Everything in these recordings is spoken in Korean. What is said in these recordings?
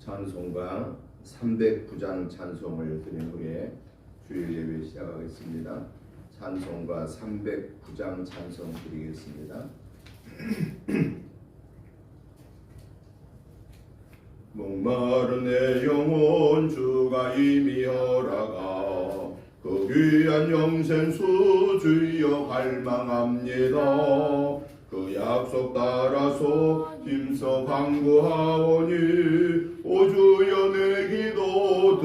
찬송가 309장 찬송을 드린 후에 주일 예배 시작하겠습니다. 찬송가 309장 찬송 드리겠습니다. 목마른 내 영혼 주가 이미 허락하 그 귀한 영생수 주여 갈망합니다. 그 약속 따라서 힘써 간구하오니 오 주여 내 기도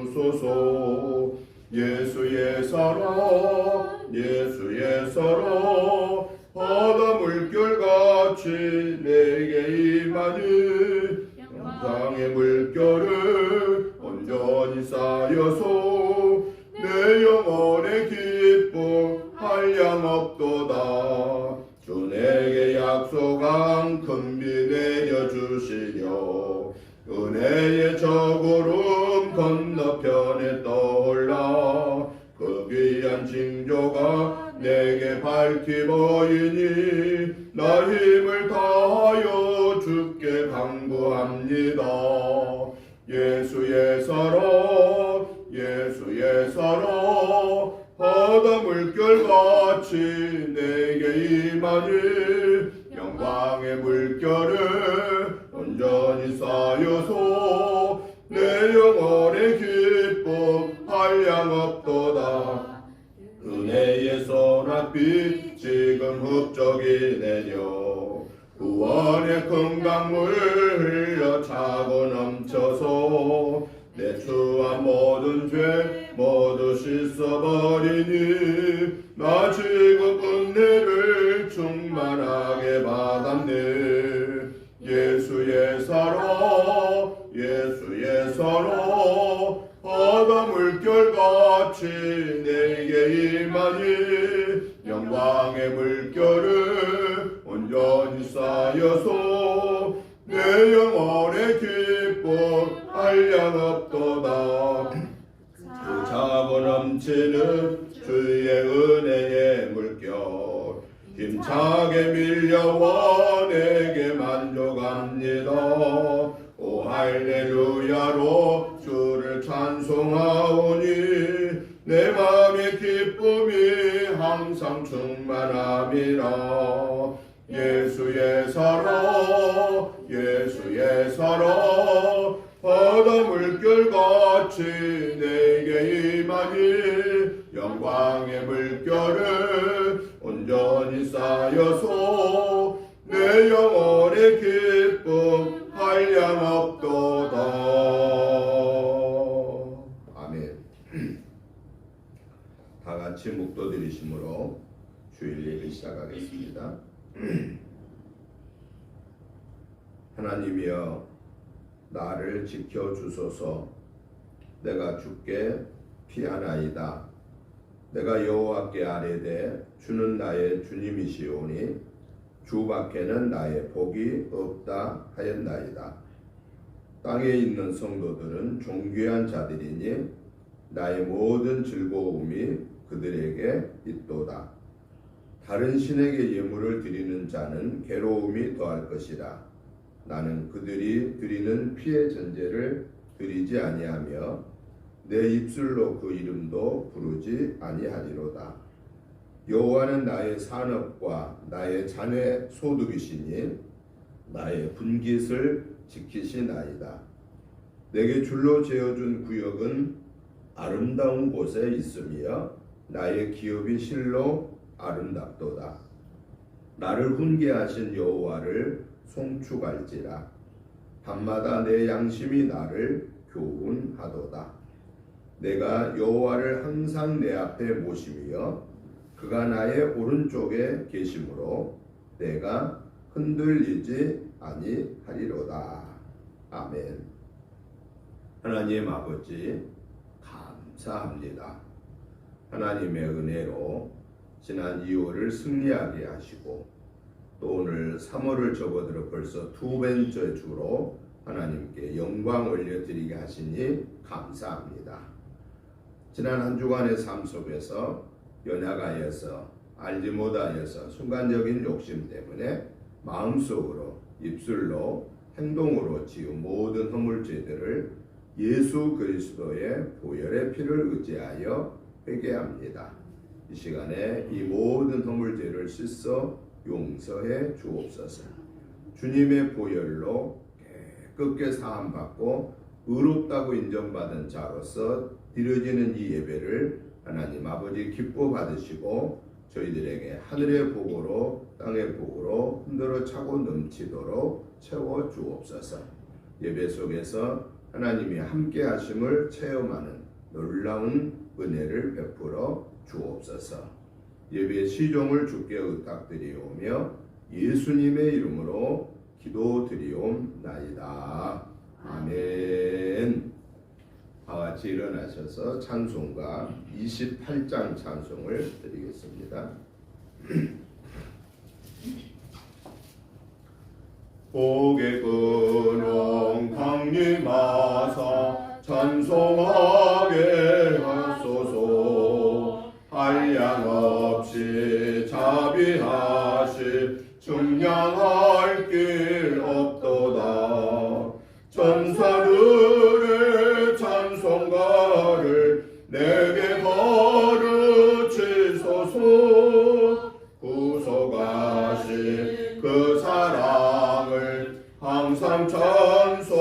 들어주소서. 예수의 사랑 예수의 사랑 바다 물결같이 내게 임하니 영광의 물결을 온전히 쌓여서 내 영혼의 기쁨 한량없도다. 주 내게 약속한 큰 비 내려주시려 은혜의 저구름 건너편에 떠올라 그 귀한 징조가 내게 밝히 보이니 나 힘을 다하여 주께 간구합니다. 예수의 사랑 예수의 사랑 바다 물결같이 내게 임하니 영광의 물결을 온전히 쌓여서 내 영혼의 기쁨 한량없도다. 은혜의 소낙비 지금 흡족이 내려 구원의 큰 강물 흘려 차고 넘쳐서 내 추한 모든 죄 모두 씻어버리니 나 지금 은혜를 충만하게 받았네. 예수의 사랑 예수의 사랑 바다 물결같이 내게 임하니 영광의 물결을 온전히 쌓여서 내 영혼의 기쁨 한량없도다. 그 차고 넘치는 주의 은혜의 물결 힘차게 밀려와 내게 만족합니다. 오 할렐루야로 주를 찬송하오니 내 마음의 기쁨이 항상 충만함이라. 예수의 사랑 예수의 사랑 바다 물결같이 내게 임하니 영광의 물결을 온전히 쌓여서 내 영혼의 기쁨 한량없도다. 아멘. 다 같이 묵도드리심으로 주일 예배 시작하겠습니다. 하나님이여 나를 지켜주소서. 내가 주께 피하나이다. 내가 여호와께 아뢰되 주는 나의 주님이시오니 주밖에는 나의 복이 없다 하였나이다. 땅에 있는 성도들은 존귀한 자들이니 나의 모든 즐거움이 그들에게 있도다. 다른 신에게 예물을 드리는 자는 괴로움이 더할 것이라. 나는 그들이 드리는 피의 전제를 드리지 아니하며 내 입술로 그 이름도 부르지 아니하리로다. 여호와는 나의 산업과 나의 자녀 소득이시니 나의 분깃을 지키시나이다. 내게 줄로 재어준 구역은 아름다운 곳에 있으며 나의 기업이 실로 아름답도다. 나를 훈계하신 여호와를 송축할지라. 밤마다 내 양심이 나를 교훈하도다. 내가 여호와를 항상 내 앞에 모시며 그가 나의 오른쪽에 계심으로 내가 흔들리지 아니하리로다. 아멘. 하나님 아버지 감사합니다. 하나님의 은혜로 지난 2월을 승리하게 하시고 또 오늘 3월을 접어들어 벌써 두 번째 주로 하나님께 영광 올려드리게 하시니 감사합니다. 지난 한 주간의 삶 속에서 연약하여서 알지 못하여서 순간적인 욕심 때문에 마음속으로 입술로 행동으로 지은 모든 허물죄들을 예수 그리스도의 보혈의 피를 의지하여 회개합니다. 이 시간에 이 모든 허물죄를 씻어 용서해 주옵소서. 주님의 보혈로 깨끗게 사함받고 의롭다고 인정받은 자로서 드려지는 이 예배를 하나님 아버지 기뻐 받으시고 저희들에게 하늘의 복으로 땅의 복으로 흔들어 차고 넘치도록 채워 주옵소서. 예배 속에서 하나님이 함께 하심을 체험하는 놀라운 은혜를 베풀어 주옵소서. 예배 시종을 주께 의탁드리오며 예수님의 이름으로 기도드리옵나이다. 아멘. 다같이 일어나셔서 찬송가 28장 찬송을 드리겠습니다. 복의 근원 강림하사 찬송하게 하소서. 한량없이 자비하시 측량할 길 없도다. 천사들의 찬송가를 내게 가르치소서. 구속하신 그 사랑을 항상 찬송합니다.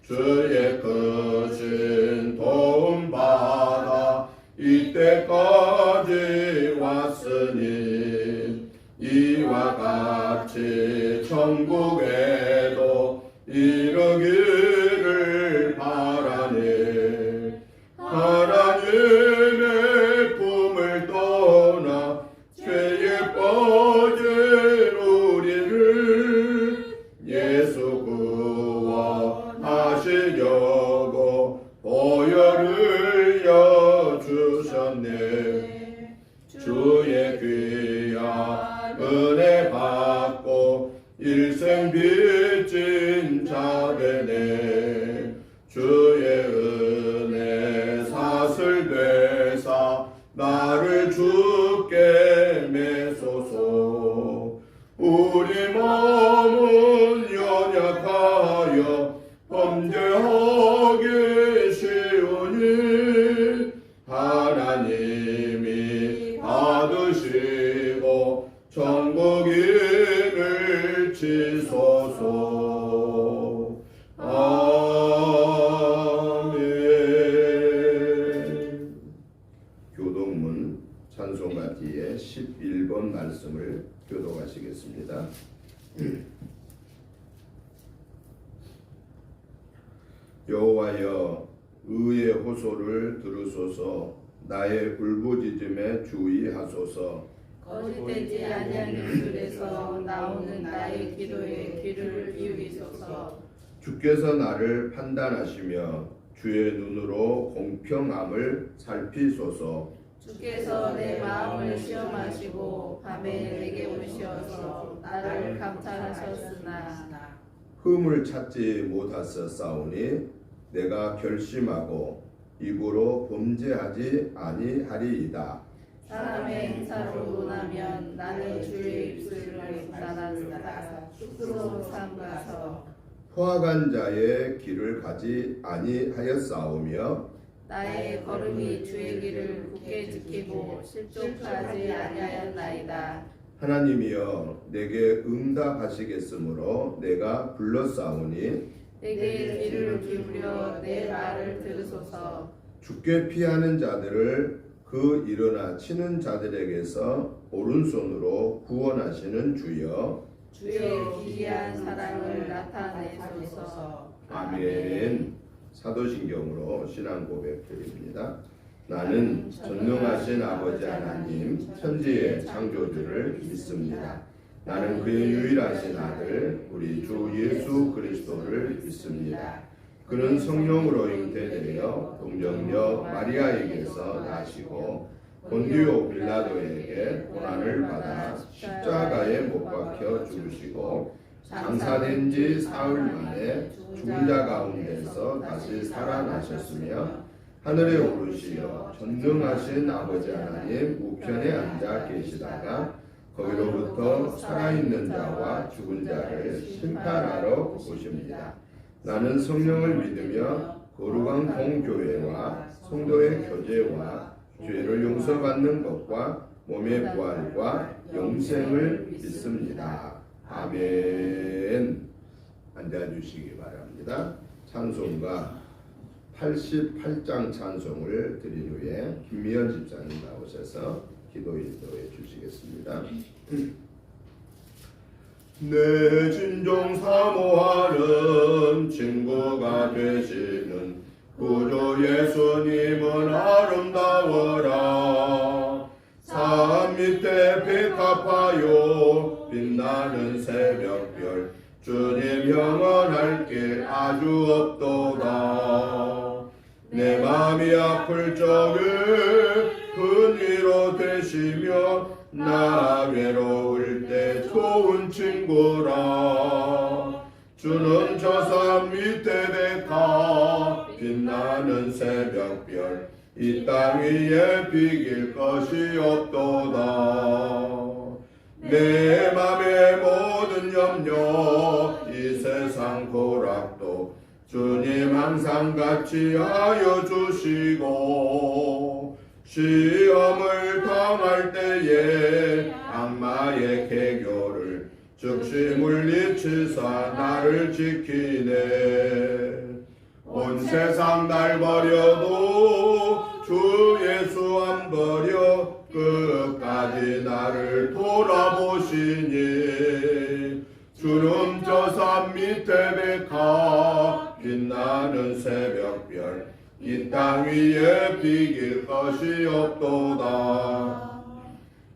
주의 크신 도움 받아 이때까지 왔으니 이와 같이 천국에도 이르기를 바라니. 하나님의 품을 떠나 죄에 빠진 우리를 예수 구원하시려고 보혈을 여주셨네. 주의 귀한 은혜 받고 일생 빚진 자 되네. 주의 은혜 사슬 되사 나를 주께 매소서. 우리 마음은 연약하여 범죄하기 쉬우니 하나님이 받으시고 천국 이를 치소서. 아멘. 교독문 찬송가 뒤에 11번 말씀을 교독하시겠습니다. 여호와여 의의 호소를 들으소서. 나의 울부짖음에 주의하소서. 거짓되지 아니한 입술에서 나오는 나의 기도에 귀를 기울이소서. 주께서 나를 판단하시며 주의 눈으로 공평함을 살피소서. 주께서 내 마음을 시험하시고 밤에 내게 오시어서 나를 감찰하셨으나 흠을 찾지 못하셨사오니 내가 결심하고 입으로 범죄하지 아니하리이다. 사람의 행사로 논하면 나는 주의 입술을 따르다. 쑥스러운 삶 가서 포악한 자의 길을 가지 아니하였사오며 나의 걸음이 주의 길을 굳게 지키고 실족하지 아니하였나이다. 하나님이여 내게 응답하시겠으므로 내가 불렀사오니 내게 귀를 기울여 내 말을 들으소서. 주께 피하는 자들을 그 일어나 치는 자들에게서 오른손으로 구원하시는 주여 주의 기이한 사랑을 나타내소서. 아멘. 사도신경으로 신앙 고백 드립니다. 나는 전능하신 아버지 하나님 천지의 창조주를 믿습니다. 나는 그의 유일하신 아들 우리 주 예수 그리스도를 믿습니다. 그는 성령으로 잉태되어 동정녀 마리아에게서 나시고 본디오 빌라도에게 고난을 받아 십자가에 못 박혀 죽으시고 장사된 지 사흘 만에 죽은 자 가운데서 다시 살아나셨으며 하늘에 오르시어 전능하신 아버지 하나님 우편에 앉아 계시다가 거기로부터 살아있는 자와 죽은 자를 심판하러 오십니다. 나는 성령을 믿으며 거룩한 공교회와 성도의 교제와 죄를 용서받는 것과 몸의 부활과 영생을 믿습니다. 아멘. 앉아주시기 바랍니다. 찬송가 88장 찬송을 드린 후에 김미연 집사님 나오셔서 기도 인도해 주시겠습니다. 내 진정 사모하는 친구가 되시는 구주 예수님은 아름다워라. 산 밑에 백합화요 빛나는 새벽별 주님 영원할 길 아주 없도다. 내 맘이 아플 적에 큰 위로 되시며 나 외로울 때 좋은 친구라. 주는 저 산 밑에 백합 빛나는 새벽별 이 땅 위에 비길 것이 없도다. 내 맘의 모든 염려 이 세상 고락도 주님 항상 같이 하여 주시고 시험을 당할 때에 악마의 계교를 즉시 물리치사 나를 지키네. 온 세상 날 버려도 주 예수 안 버려 끝까지 나를 돌아보시니. 주름 저 산 밑에 백합 빛나는 새벽별 이 땅 위에 비길 것이 없도다.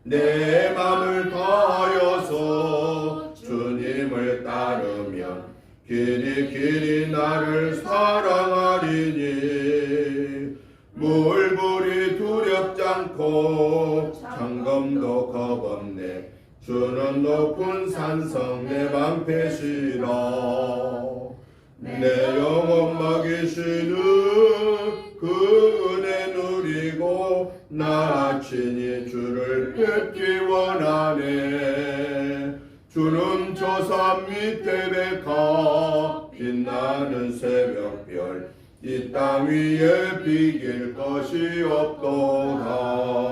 내 맘을 다하여서 주님을 따르면 길이 나를 사랑하리니. 물불이 두렵지 않고 창검도 겁없네. 주는 높은 산성 내 방패시라. 내 영혼 먹이시는 그 은혜 누리고 나 친히 주를 뵙기 원하네. 주는 저 산 밑에 백합 빛나는 새벽별 이 땅 위에 비길 것이 없도다.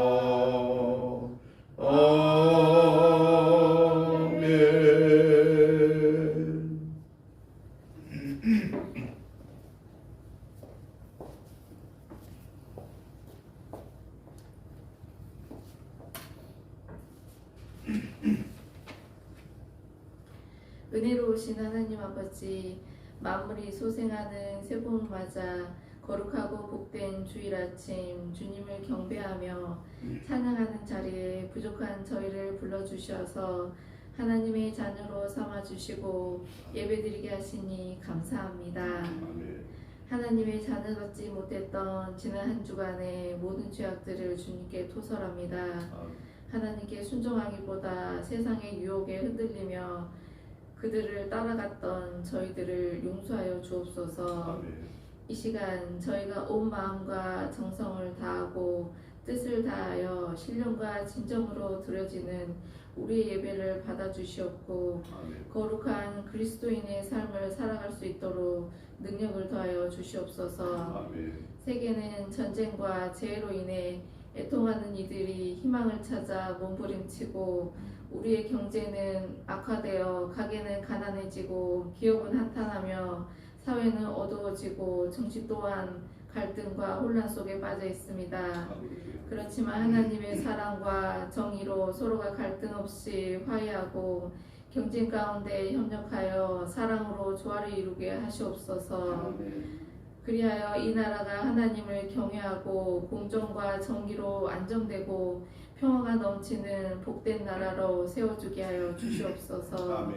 은혜로우신 하나님 아버지, 만물이 소생하는 새봄을 맞아 거룩하고 복된 주일 아침 주님을 경배하며 찬양하는 자리에 부족한 저희를 불러주셔서 하나님의 자녀로 삼아주시고 예배드리게 하시니 감사합니다. 하나님의 자녀 받지 못했던 지난 한 주간의 모든 죄악들을 주님께 토설합니다. 하나님께 순종하기보다 세상의 유혹에 흔들리며 그들을 따라갔던 저희들을 용서하여 주옵소서. 이 시간 저희가 온 마음과 정성을 다하고 뜻을 다하여 신령과 진정으로 드려지는 우리의 예배를 받아주시옵고 거룩한 그리스도인의 삶을 살아갈 수 있도록 능력을 더하여 주시옵소서. 세계는 전쟁과 재해로 인해 애통하는 이들이 희망을 찾아 몸부림치고 우리의 경제는 악화되어 가게는 가난해지고 기업은 한탄하며 사회는 어두워지고 정치 또한 갈등과 혼란 속에 빠져 있습니다. 그렇지만 하나님의 사랑과 정의로 서로가 갈등 없이 화해하고 경쟁 가운데 협력하여 사랑으로 조화를 이루게 하시옵소서. 그리하여 이 나라가 하나님을 경외하고 공정과 정의로 안정되고 평화가 넘치는 복된 나라로 세워주게 하여 주시옵소서.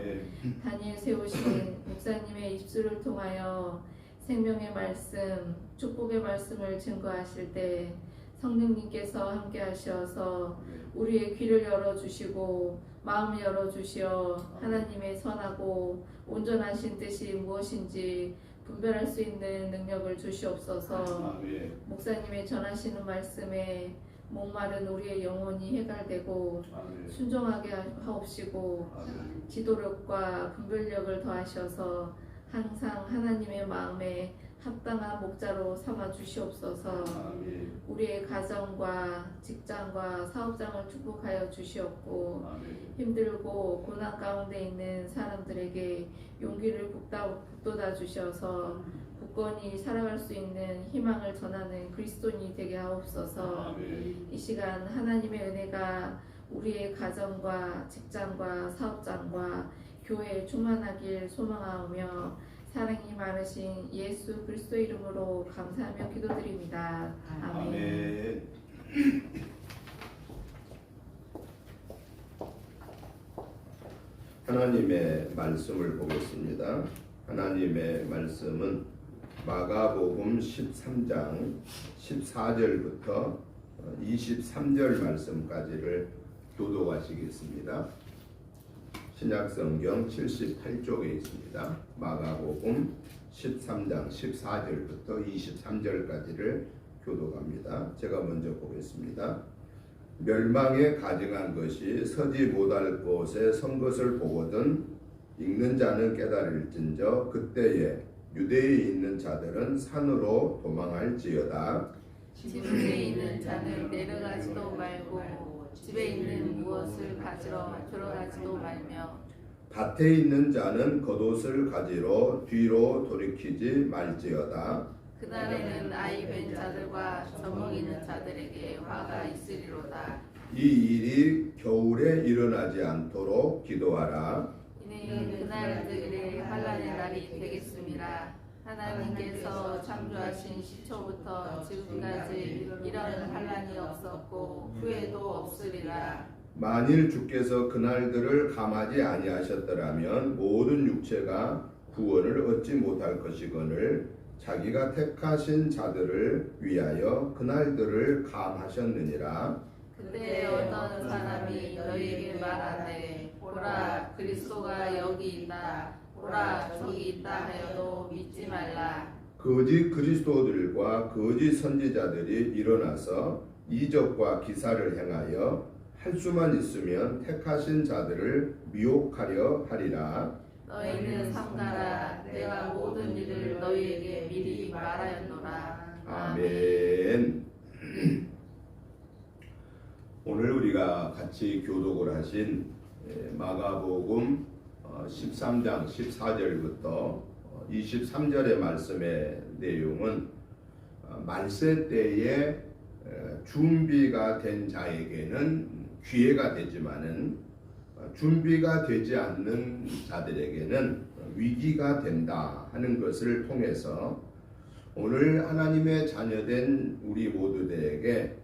다니엘 세우신 목사님의 입술을 통하여 생명의 말씀, 축복의 말씀을 증거하실 때 성령님께서 함께 하셔서 우리의 귀를 열어주시고 마음을 열어주시어 하나님의 선하고 온전하신 뜻이 무엇인지 분별할 수 있는 능력을 주시옵소서. 목사님의 전하시는 말씀에 목마른 우리의 영혼이 해갈되고 아멘. 순종하게 하옵시고 아멘. 지도력과 분별력을 더하셔서 항상 하나님의 마음에 합당한 목자로 삼아 주시옵소서. 아멘. 우리의 가정과 직장과 사업장을 축복하여 주시옵고 아멘. 힘들고 고난 가운데 있는 사람들에게 용기를 북돋아 주셔서 굳건히 살아갈 수 있는 희망을 전하는 그리스도인이 되게 하옵소서. 아멘. 이 시간 하나님의 은혜가 우리의 가정과 직장과 사업장과 교회에 충만하길 소망하오며 사랑이 많으신 예수 그리스도 이름으로 감사하며 기도드립니다. 아멘. 아멘. 하나님의 말씀을 보겠습니다. 하나님의 말씀은 마가복음 13장 14절부터 23절 말씀까지를 교독하시겠습니다. 신약성경 78쪽에 있습니다. 마가복음 13장 14절부터 23절까지를 교독합니다. 제가 먼저 보겠습니다. 멸망에 가증한 것이 서지 못할 곳에 선 것을 보거든 읽는 자는 깨달을진저 그때에 유대에 있는 자들은 산으로 도망할지어다. 집에 있는 자는 내려가지도 말고 집에 있는 무엇을 가지러 들어가지도 말며 밭에 있는 자는 겉옷을 가지러 뒤로 돌이키지 말지어다. 그날에는 아이 뵌 자들과 젖먹이는 자들에게 화가 있으리로다. 이 일이 겨울에 일어나지 않도록 기도하라. 이는 그날들의 환난의 날이 되겠습니다. 하나님께서 창조하신 시초부터 지금까지 이런 환난이 없었고 후에도 없으리라. 만일 주께서 그날들을 감하지 아니하셨더라면 모든 육체가 구원을 얻지 못할 것이거늘 자기가 택하신 자들을 위하여 그날들을 감하셨느니라. 그때 어떤 사람이 너희에게 말하되 보라 그리스도가 여기 있다 보라 저기 있다 하여도 믿지 말라. 거짓 그리스도들과 거짓 선지자들이 일어나서 이적과 기사를 행하여 할 수만 있으면 택하신 자들을 미혹하려 하리라. 너희는 삼가라 내가 모든 일을 너희에게 미리 말하였노라. 아멘. 오늘 우리가 같이 교독을 하신 마가복음 13장 14절부터 23절의 말씀의 내용은 말세 때에 준비가 된 자에게는 기회가 되지만은 준비가 되지 않는 자들에게는 위기가 된다 하는 것을 통해서 오늘 하나님의 자녀된 우리 모두들에게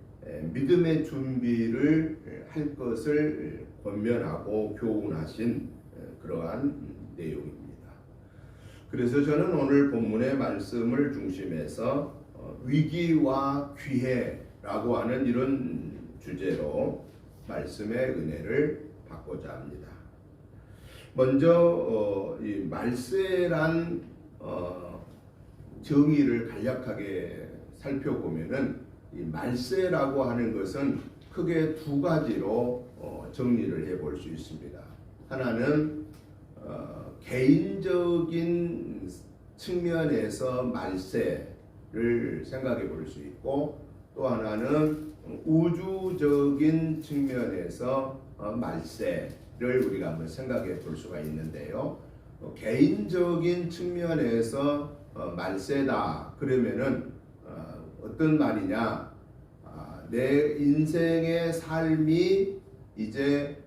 믿음의 준비를 할 것을 권면하고 교훈하신 그러한 내용입니다. 그래서 저는 오늘 본문의 말씀을 중심해서 위기와 기회라고 하는 이런 주제로 말씀의 은혜를 받고자 합니다. 먼저 이 말세란 정의를 간략하게 살펴보면은 이 말세라고 하는 것은 크게 두 가지로 정리를 해볼 수 있습니다. 하나는 개인적인 측면에서 말세를 생각해 볼 수 있고 또 하나는 우주적인 측면에서 말세를 우리가 한번 생각해 볼 수가 있는데요. 개인적인 측면에서 말세다 그러면은 어떤 말이냐? 내 인생의 삶이 이제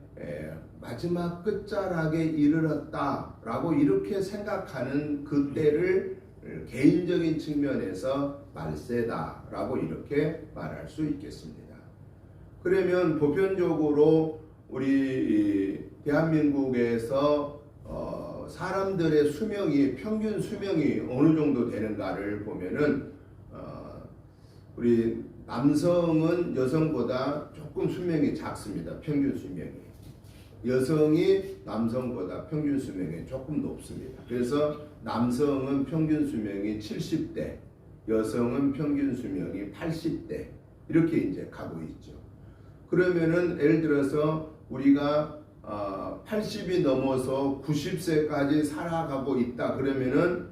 마지막 끝자락에 이르렀다라고 이렇게 생각하는 그때를 개인적인 측면에서 말세다라고 이렇게 말할 수 있겠습니다. 그러면 보편적으로 우리 대한민국에서 사람들의 수명이 평균 수명이 어느 정도 되는가를 보면은 우리 남성은 여성보다 조금 수명이 작습니다. 평균 수명이. 여성이 남성보다 평균 수명이 조금 높습니다. 그래서 남성은 평균 수명이 70대, 여성은 평균 수명이 80대 이렇게 이제 가고 있죠. 그러면은 예를 들어서 우리가 80이 넘어서 90세까지 살아가고 있다. 그러면은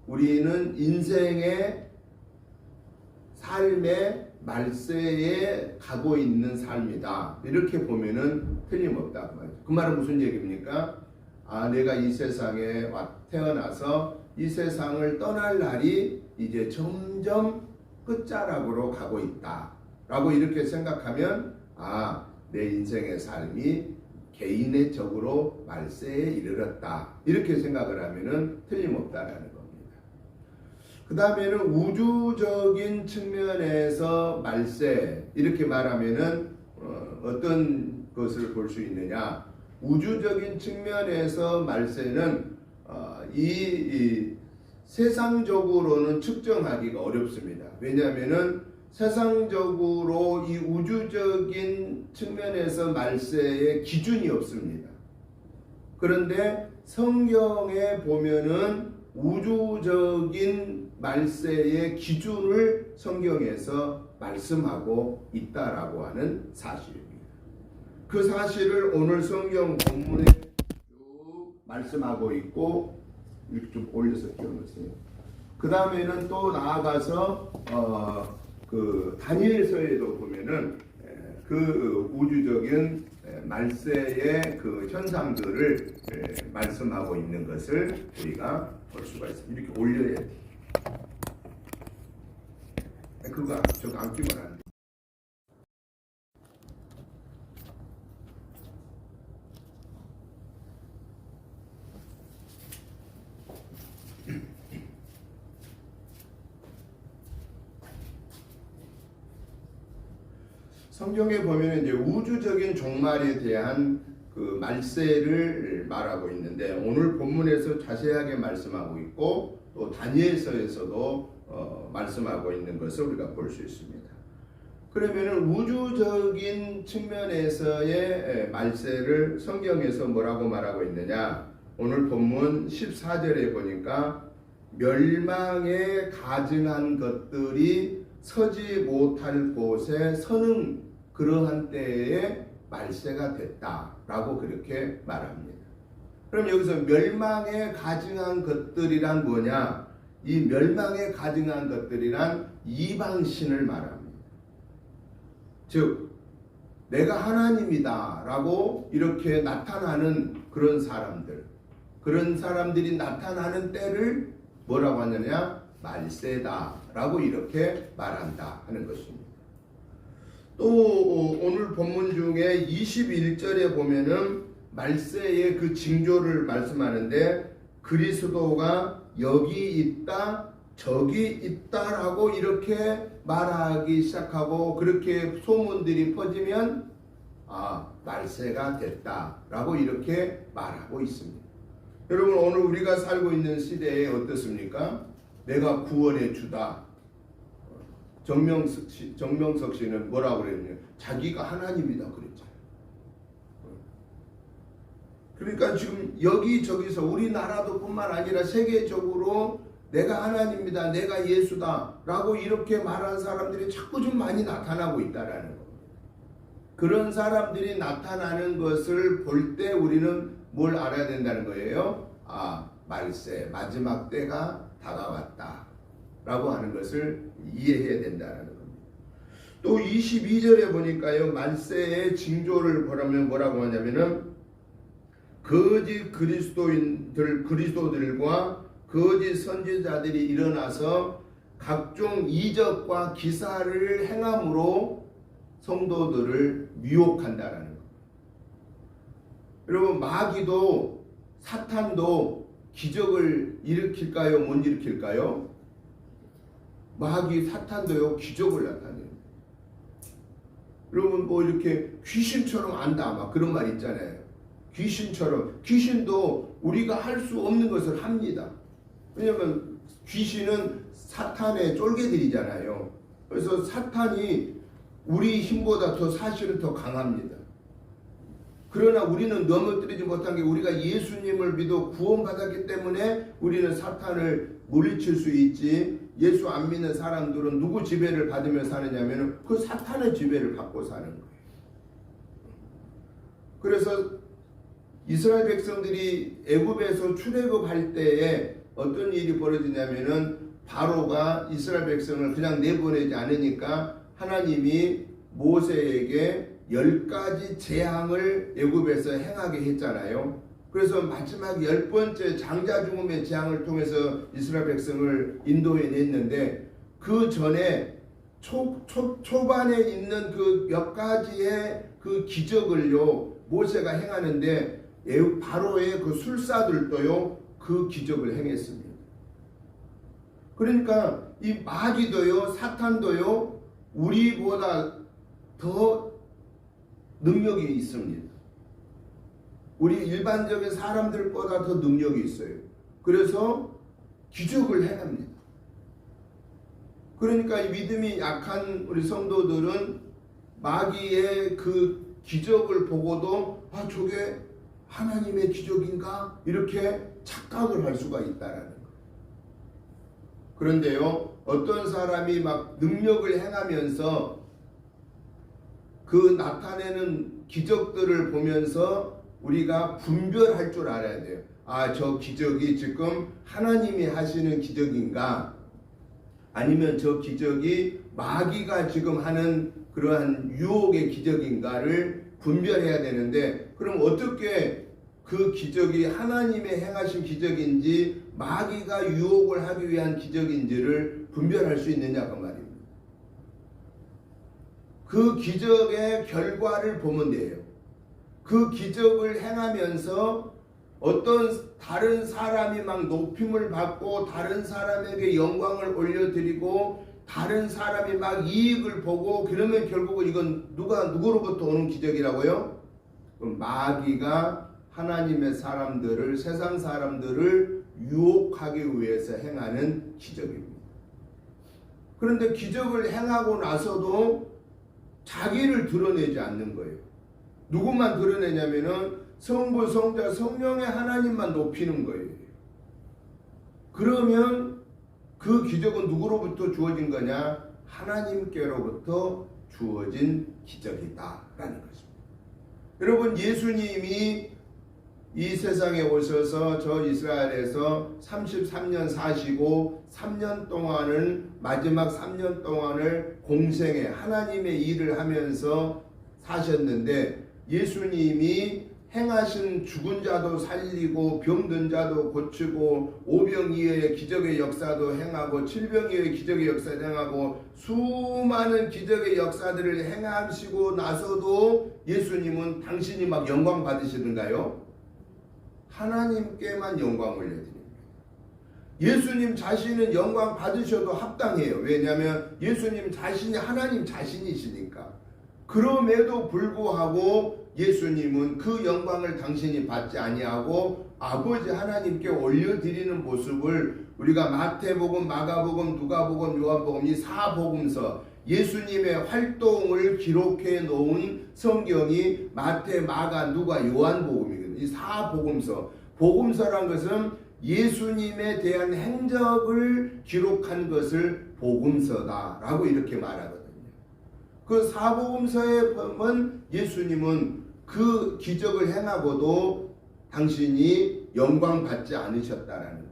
우리는 인생의 삶의 말세에 가고 있는 삶이다. 이렇게 보면은 틀림없다. 그 말은 무슨 얘기입니까? 내가 이 세상에 태어나서 이 세상을 떠날 날이 이제 점점 끝자락으로 가고 있다. 라고 이렇게 생각하면 내 인생의 삶이 개인적으로 말세에 이르렀다. 이렇게 생각을 하면은 틀림없다라는 겁니다. 그 다음에는 우주적인 측면에서 말세 이렇게 말하면은 어떤 것을 볼 수 있느냐? 우주적인 측면에서 말세는 이 세상적으로는 측정하기가 어렵습니다. 왜냐하면은 세상적으로 이 우주적인 측면에서 말세의 기준이 없습니다. 그런데 성경에 보면은 우주적인 말세의 기준을 성경에서 말씀하고 있다라고 하는 사실입니다. 그 사실을 오늘 성경 본문에 쭉 말씀하고 있고, 이렇게 좀 올려서 띄워놓으세요. 그 다음에는 또 나아가서 그 다니엘서에도 보면은 그 우주적인 말세의 그 현상들을 말씀하고 있는 것을 우리가 볼 수가 있습니다. 이렇게 올려야 돼. 그거 저거 안 끼면 안 돼. 성경에 보면 이제 우주적인 종말에 대한 그 말세를 말하고 있는데, 오늘 본문에서 자세하게 말씀하고 있고 또 다니엘서에서도 말씀하고 있는 것을 우리가 볼 수 있습니다. 그러면은 우주적인 측면에서의 말세를 성경에서 뭐라고 말하고 있느냐? 오늘 본문 14절에 보니까 멸망에 가증한 것들이 서지 못할 곳에 서는 그러한 때에 말세가 됐다라고 그렇게 말합니다. 그럼 여기서 멸망에 가증한 것들이란 뭐냐? 이 멸망에 가증한 것들이란 이방신을 말합니다. 즉 내가 하나님이다 라고 이렇게 나타나는 그런 사람들이 나타나는 때를 뭐라고 하느냐? 말세다 라고 이렇게 말한다 하는 것입니다. 또 오늘 본문 중에 21절에 보면은 말세의 그 징조를 말씀하는데, 그리스도가 여기 있다 저기 있다라고 이렇게 말하기 시작하고, 그렇게 소문들이 퍼지면 말세가 됐다라고 이렇게 말하고 있습니다. 여러분, 오늘 우리가 살고 있는 시대에 어떻습니까? 내가 구원의 주다. 정명석 씨는 뭐라고 그랬냐? 자기가 하나님이다 그랬잖아요. 그러니까 지금 여기저기서 우리나라도 뿐만 아니라 세계적으로 내가 하나님이다, 내가 예수다 라고 이렇게 말하는 사람들이 자꾸 좀 많이 나타나고 있다라는 겁니다. 그런 사람들이 나타나는 것을 볼 때 우리는 뭘 알아야 된다는 거예요? 말세, 마지막 때가 다가왔다 라고 하는 것을 이해해야 된다는 겁니다. 또 22절에 보니까요, 말세의 징조를 보라면 뭐라고 하냐면은 거짓 그리스도들과 거짓 선지자들이 일어나서 각종 이적과 기사를 행함으로 성도들을 미혹한다라는 겁니다. 여러분, 마귀도 사탄도 기적을 일으킬까요? 못 일으킬까요? 마귀 사탄도요 기적을 나타내요. 여러분, 뭐 이렇게 귀신처럼 안다 막 그런 말 있잖아요. 귀신도 우리가 할 수 없는 것을 합니다. 왜냐하면 귀신은 사탄의 쫄개들이잖아요. 그래서 사탄이 우리 힘보다 사실은 더 강합니다. 그러나 우리는 넘어뜨리지 못한 게, 우리가 예수님을 믿어 구원받았기 때문에 우리는 사탄을 물리칠 수 있지, 예수 안 믿는 사람들은 누구 지배를 받으며 사느냐면 그 사탄의 지배를 받고 사는 거예요. 그래서 이스라엘 백성들이 애굽에서 출애굽할 때에 어떤 일이 벌어지냐면은 바로가 이스라엘 백성을 그냥 내보내지 않으니까 하나님이 모세에게 10가지 재앙을 애굽에서 행하게 했잖아요. 그래서 마지막 10번째 장자 죽음의 재앙을 통해서 이스라엘 백성을 인도해냈는데 그 전에 초반에 있는 그 몇 가지의 그 기적을요 모세가 행하는데 바로의 그 술사들도요 그 기적을 행했습니다. 그러니까 이 마귀도요 사탄도요 우리보다 더 능력이 있습니다. 우리 일반적인 사람들보다 더 능력이 있어요. 그래서 기적을 행합니다. 그러니까 이 믿음이 약한 우리 성도들은 마귀의 그 기적을 보고도 저게 하나님의 기적인가? 이렇게 착각을 할 수가 있다라는 거예요. 그런데요, 어떤 사람이 막 능력을 행하면서 그 나타내는 기적들을 보면서 우리가 분별할 줄 알아야 돼요. 저 기적이 지금 하나님이 하시는 기적인가? 아니면 저 기적이 마귀가 지금 하는 그러한 유혹의 기적인가를 분별해야 되는데, 그럼 어떻게 그 기적이 하나님의 행하신 기적인지 마귀가 유혹을 하기 위한 기적인지를 분별할 수 있느냐 그 말입니다. 그 기적의 결과를 보면 돼요. 그 기적을 행하면서 어떤 다른 사람이 막 높임을 받고 다른 사람에게 영광을 올려드리고 다른 사람이 막 이익을 보고 그러면 결국은 이건 누구로부터 오는 기적이라고요? 마귀가 하나님의 사람들을, 세상 사람들을 유혹하기 위해서 행하는 기적입니다. 그런데 기적을 행하고 나서도 자기를 드러내지 않는 거예요. 누구만 드러내냐면은 성부, 성자, 성령의 하나님만 높이는 거예요. 그러면 그 기적은 누구로부터 주어진 거냐? 하나님께로부터 주어진 기적이다라는 것입니다. 여러분, 예수님이 이 세상에 오셔서 저 이스라엘에서 33년 사시고 3년 동안을, 마지막 3년 동안을 공생에 하나님의 일을 하면서 사셨는데, 예수님이 행하신 죽은 자도 살리고 병든 자도 고치고 오병이어의 기적의 역사도 행하고 칠병이어의 기적의 역사도 행하고 수많은 기적의 역사들을 행하시고 나서도 예수님은 당신이 막 영광 받으시던가요? 하나님께만 영광 올려드립니다. 예수님 자신은 영광 받으셔도 합당해요. 왜냐하면 예수님 자신이 하나님 자신이시니까. 그럼에도 불구하고 예수님은 그 영광을 당신이 받지 아니하고 아버지 하나님께 올려드리는 모습을 우리가 마태복음, 마가복음, 누가복음, 요한복음 이 4복음서 예수님의 활동을 기록해 놓은 성경이 마태, 마가, 누가, 요한복음이거든요. 이 4복음서. 복음서란 것은 예수님에 대한 행적을 기록한 것을 복음서다라고 이렇게 말하거든요. 그 사복음서에 보면 예수님은 그 기적을 행하고도 당신이 영광 받지 않으셨다라는 거예요.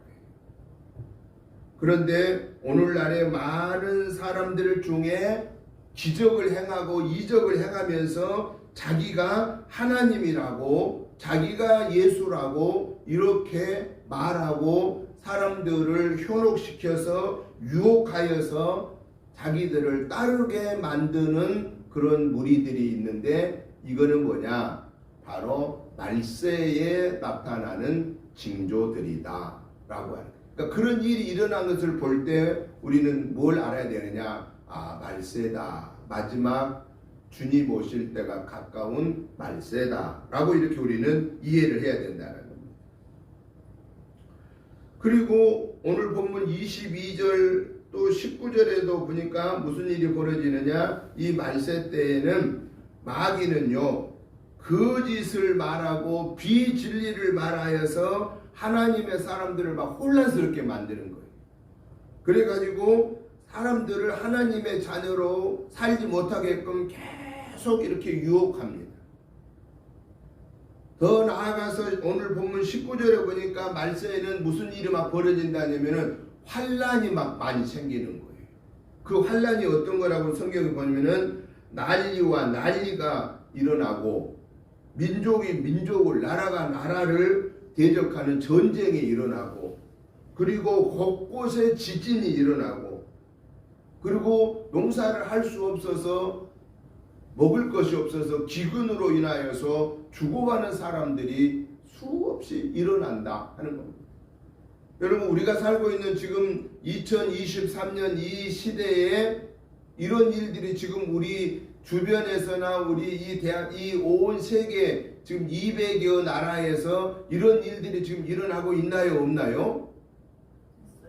그런데 오늘날의 많은 사람들 중에 기적을 행하고 이적을 행하면서 자기가 하나님이라고 자기가 예수라고 이렇게 말하고 사람들을 현혹시켜서 유혹하여서 자기들을 따르게 만드는 그런 무리들이 있는데, 이거는 뭐냐? 바로 말세에 나타나는 징조들이다 라고 하는 거예요. 그러니까 그런 일이 일어난 것을 볼 때 우리는 뭘 알아야 되느냐? 말세다. 마지막 주님 오실 때가 가까운 말세다 라고 이렇게 우리는 이해를 해야 된다는 겁니다. 그리고 오늘 본문 22절 또 19절에도 보니까 무슨 일이 벌어지느냐? 이 말세 때에는 마귀는요 거짓을 말하고 비진리를 말하여서 하나님의 사람들을 막 혼란스럽게 만드는 거예요. 그래가지고 사람들을 하나님의 자녀로 살지 못하게끔 계속 이렇게 유혹합니다. 더 나아가서 오늘 본문 19절에 보니까 말세에는 무슨 일이 막 벌어진다냐면은 환란이 막 많이 생기는 거예요. 그 환란이 어떤 거라고 성경에 보면은 난리와 난리가 일어나고 민족이 민족을, 나라가 나라를 대적하는 전쟁이 일어나고, 그리고 곳곳에 지진이 일어나고, 그리고 농사를 할 수 없어서 먹을 것이 없어서 기근으로 인하여서 죽어가는 사람들이 수없이 일어난다 하는 겁니다. 여러분, 우리가 살고 있는 지금 2023년 이 시대에 이런 일들이 지금 우리 주변에서나 우리 이 온 세계 지금 200여 나라에서 이런 일들이 지금 일어나고 있나요, 없나요?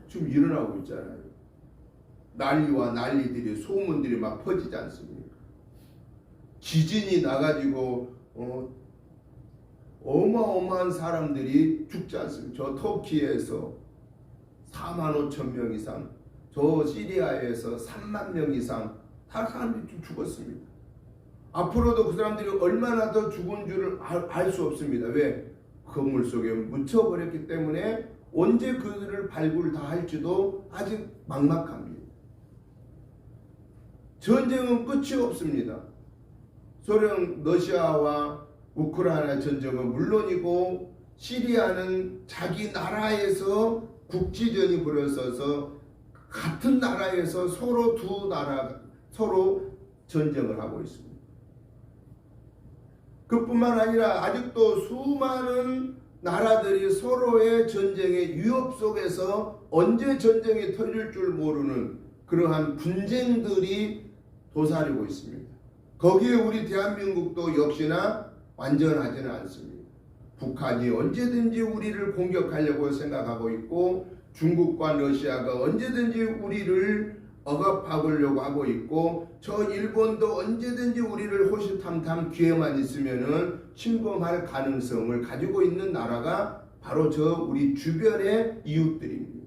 지금 일어나고 있잖아요. 난리와 난리들이, 소문들이 막 퍼지지 않습니까? 지진이 나가지고 어마어마한 사람들이 죽지 않습니까? 저 터키에서 45,000명 이상, 저 시리아에서 3만 명 이상 다 사람들이 죽었습니다. 앞으로도 그 사람들이 얼마나 더 죽은 줄을 알 수 없습니다. 왜? 건물 속에 묻혀버렸기 때문에 언제 그들을 발굴 다 할지도 아직 막막합니다. 전쟁은 끝이 없습니다. 소련, 러시아와 우크라이나 전쟁은 물론이고, 시리아는 자기 나라에서 국지전이 벌어져서 같은 나라에서 서로 두 나라 서로 전쟁을 하고 있습니다. 그뿐만 아니라 아직도 수많은 나라들이 서로의 전쟁의 위협 속에서 언제 전쟁이 터질 줄 모르는 그러한 분쟁들이 도사리고 있습니다. 거기에 우리 대한민국도 역시나 완전하지는 않습니다. 북한이 언제든지 우리를 공격하려고 생각하고 있고, 중국과 러시아가 언제든지 우리를 억압하려고 하고 있고, 저 일본도 언제든지 우리를 호시탐탐 기회만 있으면은 침범할 가능성을 가지고 있는 나라가 바로 저 우리 주변의 이웃들입니다.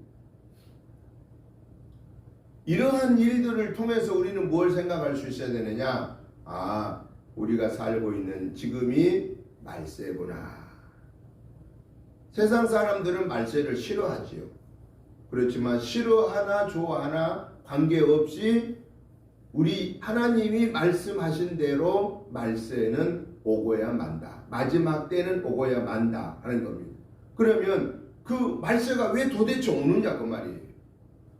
이러한 일들을 통해서 우리는 뭘 생각할 수 있어야 되느냐? 아, 우리가 살고 있는 지금이 말세구나. 세상 사람들은 말세를 싫어하지요. 그렇지만 싫어하나 좋아하나 관계없이 우리 하나님이 말씀하신 대로 말세는 오고야 만다. 마지막 때는 오고야 만다 하는 겁니다. 그러면 그 말세가 왜 도대체 오느냐 그 말이에요.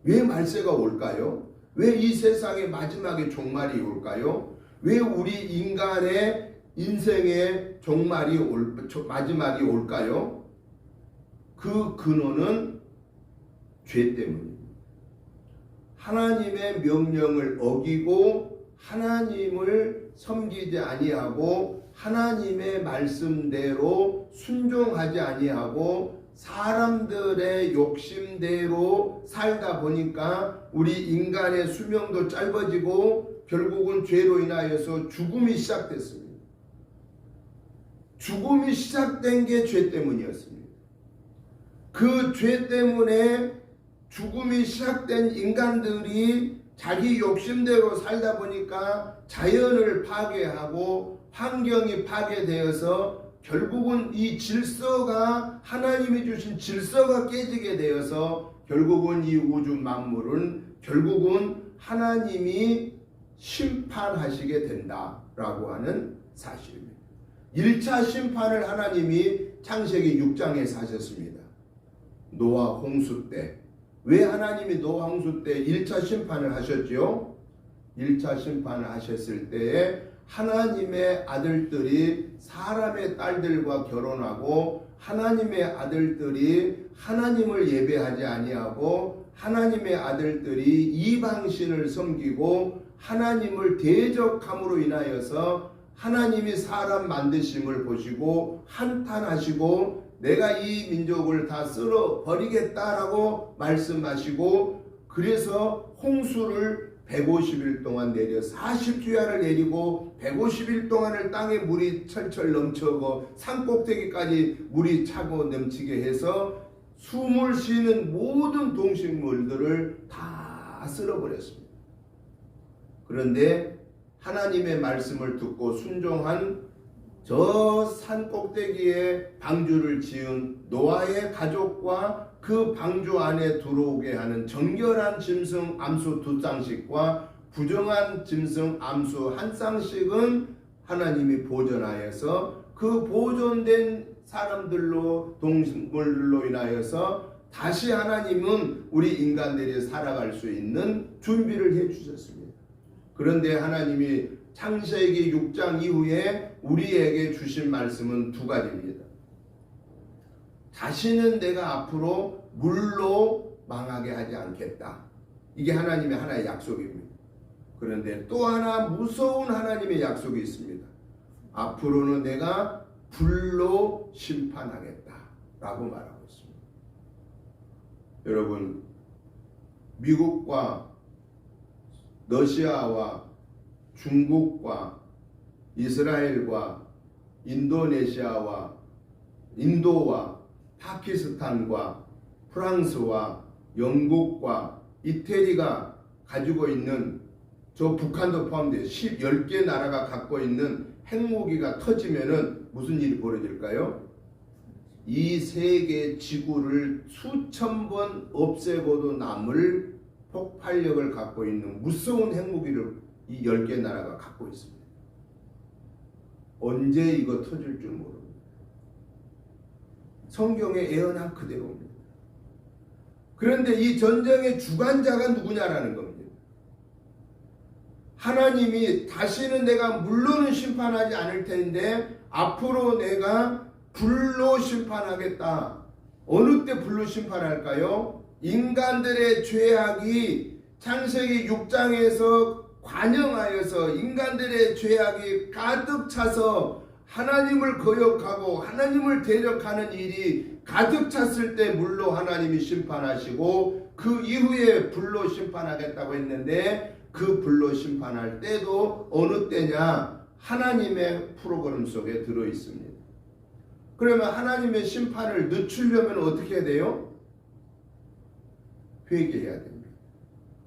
왜 말세가 올까요? 왜 이 세상의 마지막에 종말이 올까요? 왜 우리 인간의 인생의 마지막이 올까요? 그 근원은 죄 때문입니다. 하나님의 명령을 어기고 하나님을 섬기지 아니하고 하나님의 말씀대로 순종하지 아니하고 사람들의 욕심대로 살다 보니까 우리 인간의 수명도 짧아지고 결국은 죄로 인하여서 죽음이 시작됐습니다. 죽음이 시작된 게 죄 때문이었습니다. 그 죄 때문에 죽음이 시작된 인간들이 자기 욕심대로 살다 보니까 자연을 파괴하고 환경이 파괴되어서 결국은 이 질서가, 하나님이 주신 질서가 깨지게 되어서 결국은 이 우주 만물은 결국은 하나님이 심판하시게 된다라고 하는 사실입니다. 1차 심판을 하나님이 창세기 6장에서 하셨습니다. 노아 홍수 때. 왜 하나님이 노아 홍수 때 1차 심판을 하셨죠? 1차 심판을 하셨을 때에 하나님의 아들들이 사람의 딸들과 결혼하고 하나님의 아들들이 하나님을 예배하지 아니하고 하나님의 아들들이 이방신을 섬기고 하나님을 대적함으로 인하여서 하나님이 사람 만드심을 보시고 한탄하시고 내가 이 민족을 다 쓸어 버리겠다라고 말씀하시고, 그래서 홍수를 150일 동안 내려 40주야를 내리고 150일 동안을 땅에 물이 철철 넘쳐고 산꼭대기까지 물이 차고 넘치게 해서 숨을 쉬는 모든 동식물들을 다 쓸어버렸습니다. 그런데 하나님의 말씀을 듣고 순종한 저 산 꼭대기에 방주를 지은 노아의 가족과 그 방주 안에 들어오게 하는 정결한 짐승 암수 2쌍씩과 부정한 짐승 암수 1쌍씩은 하나님이 보존하여서 그 보존된 사람들로 동물로 인하여서 다시 하나님은 우리 인간들이 살아갈 수 있는 준비를 해 주셨습니다. 그런데 하나님이 창세기 6장 이후에 우리에게 주신 말씀은 두 가지입니다. 다시는 내가 앞으로 물로 망하게 하지 않겠다. 이게 하나님의 하나의 약속입니다. 그런데 또 하나 무서운 하나님의 약속이 있습니다. 앞으로는 내가 불로 심판하겠다 라고 말하고 있습니다. 여러분, 미국과 러시아와 중국과 이스라엘과 인도네시아와 인도와 파키스탄과 프랑스와 영국과 이태리가 가지고 있는 저 북한도 포함되어 10개 나라가 갖고 있는 핵무기가 터지면은 무슨 일이 벌어질까요? 이 세계 지구를 수천 번 없애고도 남을 폭발력을 갖고 있는 무서운 핵무기를 이 10개 나라가 갖고 있습니다. 언제 이거 터질 줄 모릅니다. 성경에 예언한 그대로입니다. 그런데 이 전쟁의 주관자가 누구냐라는 겁니다. 하나님이 다시는 내가 물로는 심판하지 않을 텐데 앞으로 내가 불로 심판하겠다. 어느 때 불로 심판할까요? 인간들의 죄악이 창세기 6장에서 관영하여서 인간들의 죄악이 가득 차서 하나님을 거역하고 하나님을 대적하는 일이 가득 찼을 때 물로 하나님이 심판하시고 그 이후에 불로 심판하겠다고 했는데 그 불로 심판할 때도 어느 때냐? 하나님의 프로그램 속에 들어 있습니다. 그러면 하나님의 심판을 늦추려면 어떻게 해야 돼요? 회개해야 됩니다.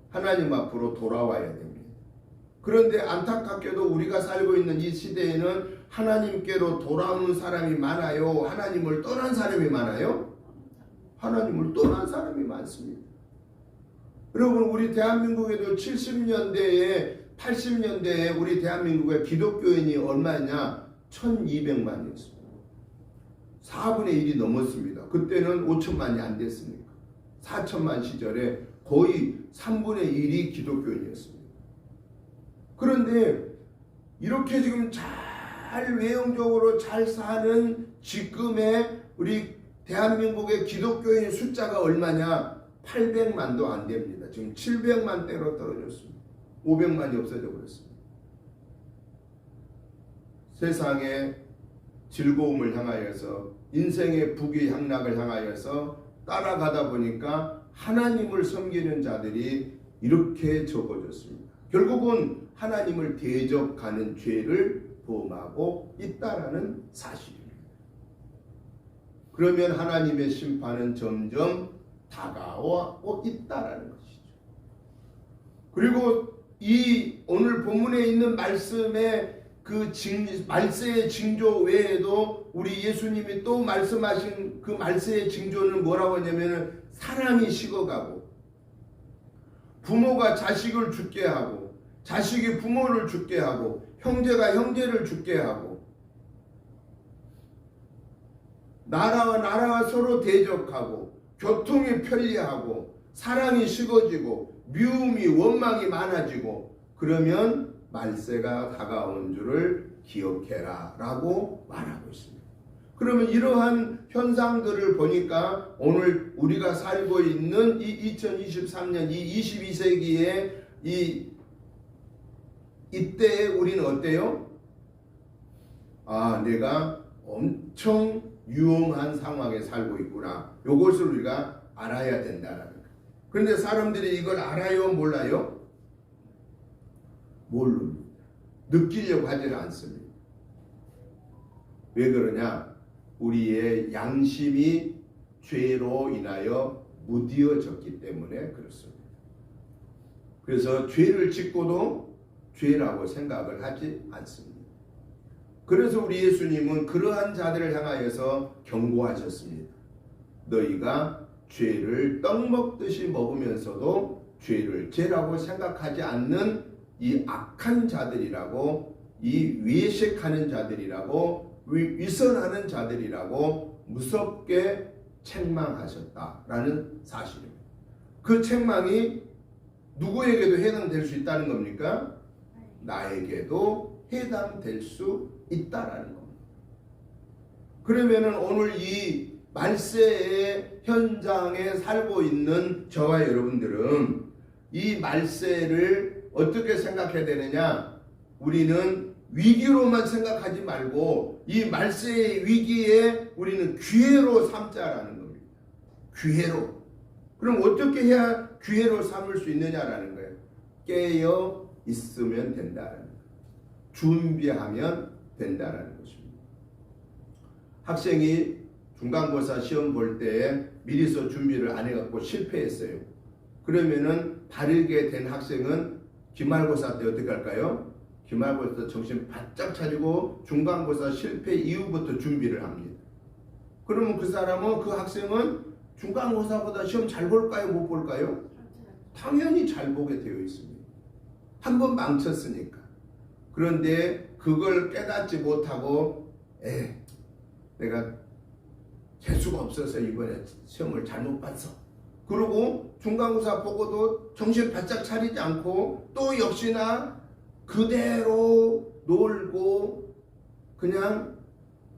하나님 앞으로 돌아와야 됩니다. 그런데 안타깝게도 우리가 살고 있는 이 시대에는 하나님께로 돌아오는 사람이 많아요? 하나님을 떠난 사람이 많아요? 하나님을 떠난 사람이 많습니다. 여러분, 우리 대한민국에도 70년대에 80년대에 우리 대한민국의 기독교인이 얼마냐? 1200만이었습니다. 4분의 1이 넘었습니다. 그때는 5천만이 안 됐으니까. 4천만 시절에 거의 3분의 1이 기독교인이었습니다. 그런데 이렇게 지금 잘 외형적으로 잘 사는 지금의 우리 대한민국의 기독교인 숫자가 얼마냐? 800만도 안 됩니다. 지금 700만 대로 떨어졌습니다. 500만이 없어져 버렸습니다. 세상의 즐거움을 향하여서 인생의 부귀향락을 향하여서 따라가다 보니까 하나님을 섬기는 자들이 이렇게 적어졌습니다. 결국은 하나님을 대적하는 죄를 범하고 있다라는 사실입니다. 그러면 하나님의 심판은 점점 다가오고 있다라는 것이죠. 그리고 이 오늘 본문에 있는 말씀의 그 말세의 징조 외에도 우리 예수님이 또 말씀하신 그 말세의 징조는 뭐라고 하냐면은 사랑이 식어가고 부모가 자식을 죽게 하고 자식이 부모를 죽게 하고 형제가 형제를 죽게 하고 나라와 나라가 서로 대적하고 교통이 편리하고 사랑이 식어지고 미움이 원망이 많아지고 그러면 말세가 다가온 줄을 기억해라 라고 말하고 있습니다. 그러면 이러한 현상들을 보니까 오늘 우리가 살고 있는 이 2023년 이 22세기에 이때에 우리는 어때요? 아, 내가 엄청 위험한 상황에 살고 있구나. 이것을 우리가 알아야 된다라는 거예요. 그런데 사람들이 이걸 알아요? 몰라요? 모릅니다. 느끼려고 하지는 않습니다. 왜 그러냐? 우리의 양심이 죄로 인하여 무디어졌기 때문에 그렇습니다. 그래서 죄를 짓고도 죄라고 생각을 하지 않습니다. 그래서 우리 예수님은 그러한 자들을 향하여서 경고하셨습니다. 너희가 죄를 떡 먹듯이 먹으면서도 죄를 죄라고 생각하지 않는 이 악한 자들이라고, 이 외식하는 자들이라고, 위선하는 자들이라고 무섭게 책망하셨다라는 사실입니다. 그 책망이 누구에게도 해당될 수 있다는 겁니까? 나에게도 해당될 수 있다라는 겁니다. 그러면은 오늘 이 말세의 현장에 살고 있는 저와 여러분들은 이 말세를 어떻게 생각해야 되느냐? 우리는 위기로만 생각하지 말고 이 말세의 위기에 우리는 기회로 삼자라는 겁니다. 기회로. 그럼 어떻게 해야 기회로 삼을 수 있느냐라는 거예요. 깨어 있으면 된다라는 거예요. 준비하면 된다라는 것입니다. 학생이 중간고사 시험 볼 때에 미리서 준비를 안 해갖고 실패했어요. 그러면은 바르게 된 학생은 기말고사 때 어떻게 할까요? 기말고사 정신 바짝 차리고 중간고사 실패 이후부터 준비를 합니다. 그러면 그 사람은, 그 학생은 중간고사보다 시험 잘 볼까요? 못 볼까요? 당연히 잘 보게 되어 있습니다. 한 번 망쳤으니까. 그런데 그걸 깨닫지 못하고 내가 재수가 없어서 이번에 시험을 잘못 봤어. 그리고 중간고사 보고도 정신 바짝 차리지 않고 또 역시나 그대로 놀고 그냥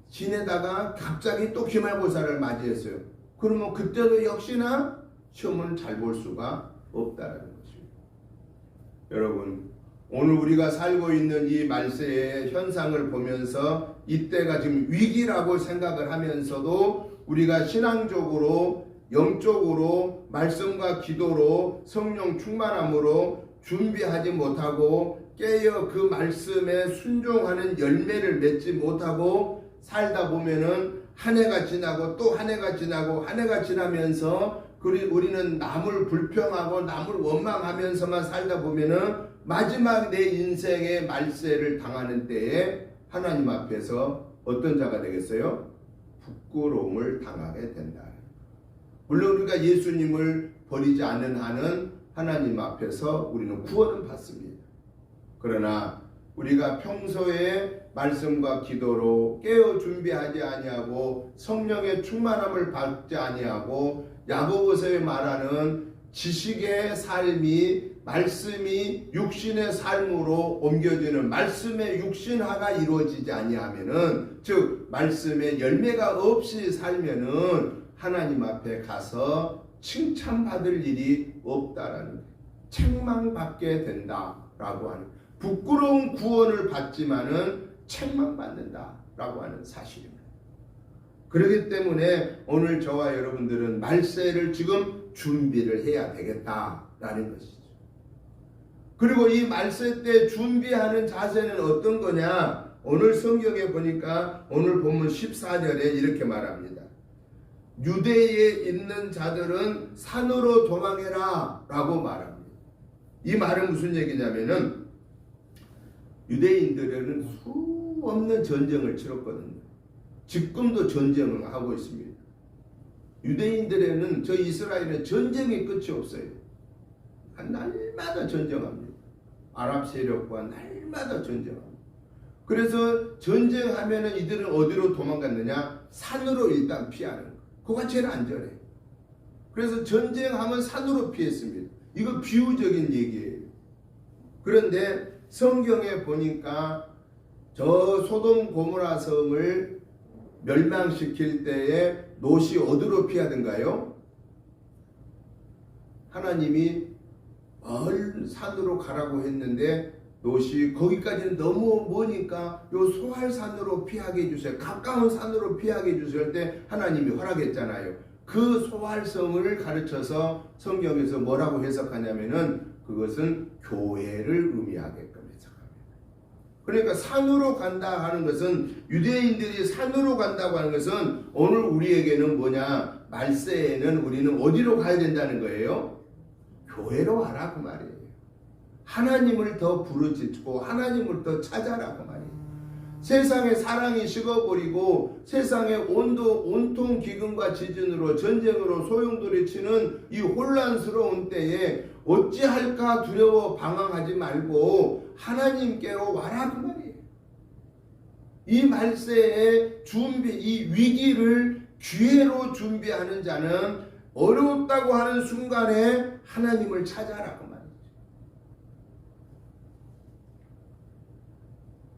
지내다가 갑자기 또 기말고사를 맞이했어요. 그러면 그때도 역시나 시험을 잘 볼 수가 없다는 것입니다. 여러분, 오늘 우리가 살고 있는 이 말세의 현상을 보면서 이때가 지금 위기라고 생각을 하면서도 우리가 신앙적으로, 영적으로, 말씀과 기도로, 성령 충만함으로 준비하지 못하고 깨어 그 말씀에 순종하는 열매를 맺지 못하고 살다 보면은 한 해가 지나고 또 한 해가 지나고 한 해가 지나면서 우리는 남을 불평하고 남을 원망하면서만 살다 보면은 마지막 내 인생의 말세를 당하는 때에 하나님 앞에서 어떤 자가 되겠어요? 부끄러움을 당하게 된다. 물론 우리가 예수님을 버리지 않는 한은 하나님 앞에서 우리는 구원을 받습니다. 그러나 우리가 평소에 말씀과 기도로 깨어 준비하지 아니하고 성령의 충만함을 받지 아니하고 야고보서에 말하는 지식의 삶이 말씀이 육신의 삶으로 옮겨지는 말씀의 육신화가 이루어지지 아니하면은, 즉 말씀의 열매가 없이 살면은 하나님 앞에 가서 칭찬받을 일이 없다라는, 책망받게 된다라고 하는, 부끄러운 구원을 받지만은 책망받는다라고 하는 사실입니다. 그렇기 때문에 오늘 저와 여러분들은 말세를 지금 준비를 해야 되겠다라는 것이죠. 그리고 이 말세 때 준비하는 자세는 어떤 거냐? 오늘 성경에 보니까 오늘 본문 14절에 이렇게 말합니다. 유대에 있는 자들은 산으로 도망해라 라고 말합니다. 이 말은 무슨 얘기냐면은 유대인들은 수 없는 전쟁을 치렀거든요. 지금도 전쟁을 하고 있습니다. 유대인들에는, 저 이스라엘은 전쟁의 끝이 없어요. 날마다 전쟁합니다. 아랍 세력과 날마다 전쟁합니다. 그래서 전쟁하면은 이들은 어디로 도망갔느냐? 산으로 일단 피하는 거. 그거가 제일 안전해요. 그래서 전쟁하면 산으로 피했습니다. 이거 비유적인 얘기예요. 그런데 성경에 보니까 저 소돔 고모라 성을 멸망시킬 때에 롯이 어디로 피하던가요? 하나님이 멀 산으로 가라고 했는데 롯이 거기까지는 너무 머니까 요 소할산으로 피하게 해주세요. 가까운 산으로 피하게 해주세요 할 때 하나님이 허락했잖아요. 그 소할성을 가르쳐서 성경에서 뭐라고 해석하냐면은 그것은 교회를 의미하게끔 해석합니다. 그러니까 산으로 간다 하는 것은, 유대인들이 산으로 간다고 하는 것은 오늘 우리에게는 뭐냐, 말세에는 우리는 어디로 가야 된다는 거예요? 교회로 와라 그 말이에요. 하나님을 더 부르짖고 하나님을 더 찾아라 그 말이에요. 세상의 사랑이 식어버리고 세상의 온통 기근과 지진으로 전쟁으로 소용돌이치는 이 혼란스러운 때에 어찌할까 두려워 방황하지 말고 하나님께로 와라 그 말이에요. 이 말세의 이 위기를 기회로 준비하는 자는 어려웠다고 하는 순간에 하나님을 찾아라 그 말이죠.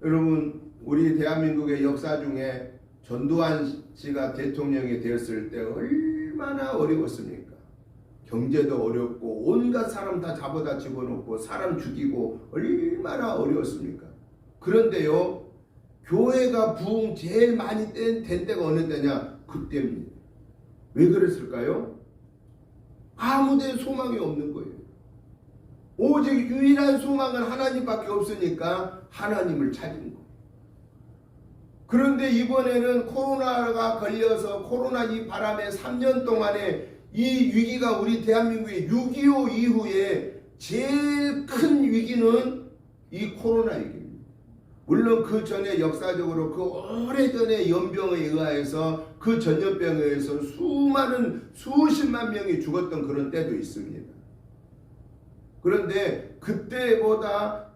여러분, 우리 대한민국의 역사 중에 전두환 씨가 대통령이 되었을 때 얼마나 어려웠습니까? 경제도 어렵고 온갖 사람 다 잡아다 집어넣고 사람 죽이고 얼마나 어려웠습니까? 그런데요, 교회가 부흥 제일 많이 된 때가 어느 때냐? 그때입니다. 왜 그랬을까요? 아무데 소망이 없는 거예요. 오직 유일한 소망은 하나님밖에 없으니까 하나님을 찾은 거예요. 그런데 이번에는 코로나가 걸려서 코로나 이 바람에 3년 동안에 이 위기가 우리 대한민국의 6.25 이후에 제일 큰 위기는 이 코로나 위기입니다. 물론 그 전에 역사적으로 그 오래전에 연병에 의해서 그 전염병에 의해서 수십만 명이 죽었던 그런 때도 있습니다. 그런데 그때는 워낙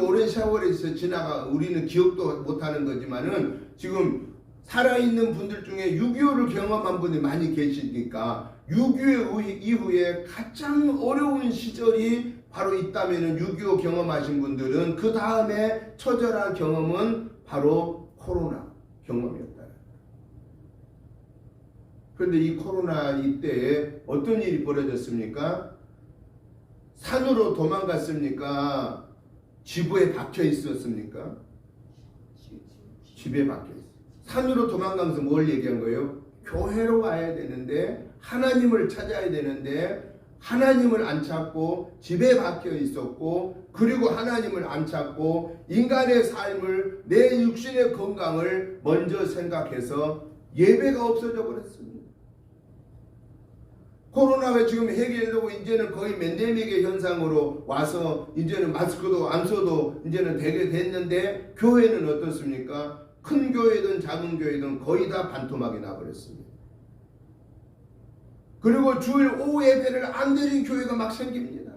오랜 세월이 지나가 우리는 기억도 못하는 거지만은 지금 살아있는 분들 중에 6.25를 경험한 분이 많이 계시니까 6.25 이후에 가장 어려운 시절이 바로 있다면은 6.25 경험하신 분들은 그 다음에 처절한 경험은 바로 코로나 경험이었다. 그런데 이 코로나 이때에 어떤 일이 벌어졌습니까? 산으로 도망갔습니까? 지부에 박혀 있었습니까? 집에 박혀 있어요. 산으로 도망가면서 뭘 얘기한 거예요? 교회로 와야 되는데 하나님을 찾아야 되는데 하나님을 안 찾고 집에 박혀 있었고, 그리고 하나님을 안 찾고 인간의 삶을, 내 육신의 건강을 먼저 생각해서 예배가 없어져 버렸습니다. 코로나가 지금 해결되고 이제는 거의 멘데믹의 현상으로 와서 이제는 마스크도 안 써도 이제는 되게 됐는데, 교회는 어떻습니까? 큰 교회든 작은 교회든 거의 다 반토막이 나버렸습니다. 그리고 주일 오후 예배를 안 드린 교회가 막 생깁니다.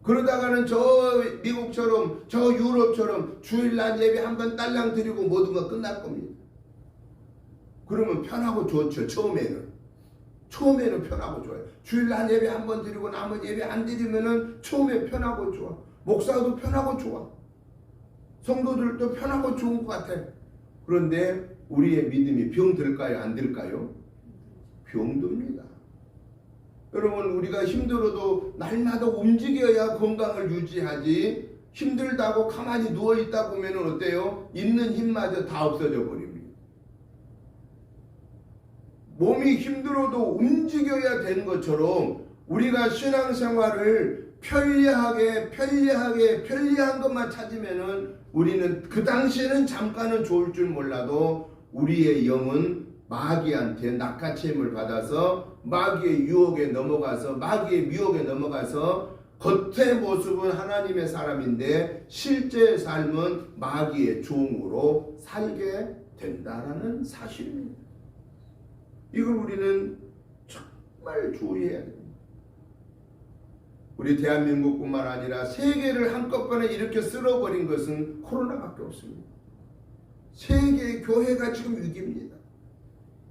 그러다가는 저 미국처럼 저 유럽처럼 주일날 예배 한번 딸랑 드리고 모든 거 끝날 겁니다. 그러면 편하고 좋죠. 처음에는 편하고 좋아요. 주일날 예배 한번 드리고 나머지 예배 안 드리면은 처음에 편하고 좋아. 목사도 편하고 좋아. 성도들도 편하고 좋은 것 같아. 그런데 우리의 믿음이 병들까요? 안 들까요? 병듭니다. 여러분, 우리가 힘들어도 날마다 움직여야 건강을 유지하지, 힘들다고 가만히 누워있다 보면 어때요? 있는 힘마저 다 없어져 버립니다. 몸이 힘들어도 움직여야 되는 것처럼 우리가 신앙생활을 편리한 것만 찾으면은 우리는 그 당시에는 잠깐은 좋을 줄 몰라도 우리의 영은 마귀한테 낚아채임을 받아서 마귀의 유혹에 넘어가서, 마귀의 미혹에 넘어가서 겉의 모습은 하나님의 사람인데 실제 삶은 마귀의 종으로 살게 된다라는 사실입니다. 이걸 우리는 정말 주의해야 됩니다. 우리 대한민국뿐만 아니라 세계를 한꺼번에 이렇게 쓸어버린 것은 코로나밖에 없습니다. 세계 교회가 지금 위기입니다.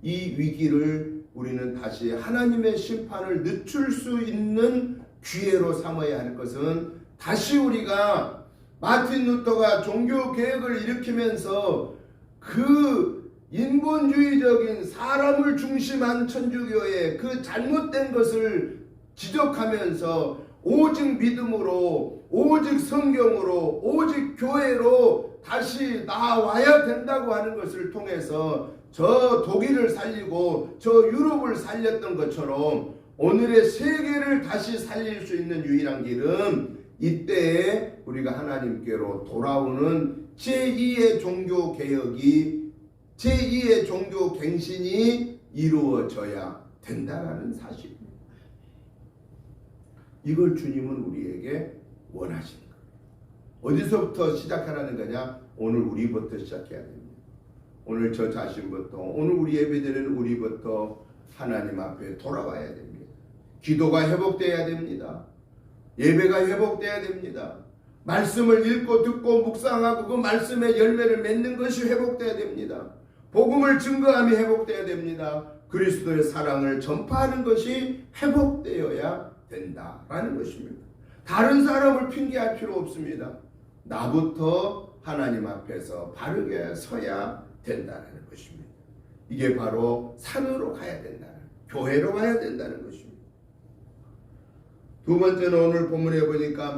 이 위기를 우리는 다시 하나님의 심판을 늦출 수 있는 기회로 삼아야 할 것은, 다시 우리가 마틴 루터가 종교 개혁을 일으키면서 그 인본주의적인 사람을 중심한 천주교의 그 잘못된 것을 지적하면서 오직 믿음으로, 오직 성경으로, 오직 교회로 다시 나와야 된다고 하는 것을 통해서 저 독일을 살리고 저 유럽을 살렸던 것처럼 오늘의 세계를 다시 살릴 수 있는 유일한 길은 이때에 우리가 하나님께로 돌아오는 제2의 종교 개혁이 제2의 종교 갱신이 이루어져야 된다라는 사실입니다. 이걸 주님은 우리에게 원하시는 거예요. 어디서부터 시작하라는 거냐? 오늘 우리부터 시작해야 됩니다. 오늘 저 자신부터, 오늘 우리 예배드리는 우리부터 하나님 앞에 돌아와야 됩니다. 기도가 회복돼야 됩니다. 예배가 회복돼야 됩니다. 말씀을 읽고 듣고 묵상하고 그 말씀의 열매를 맺는 것이 회복돼야 됩니다. 복음을 증거함이 회복돼야 됩니다. 그리스도의 사랑을 전파하는 것이 회복되어야 된다라는 것입니다. 다른 사람을 핑계할 필요 없습니다. 나부터 하나님 앞에서 바르게 서야 된다는 것입니다. 이게 바로 산으로 가야 된다는, 교회로 가야 된다는 것입니다. 두 번째는 오늘 본문에 보니까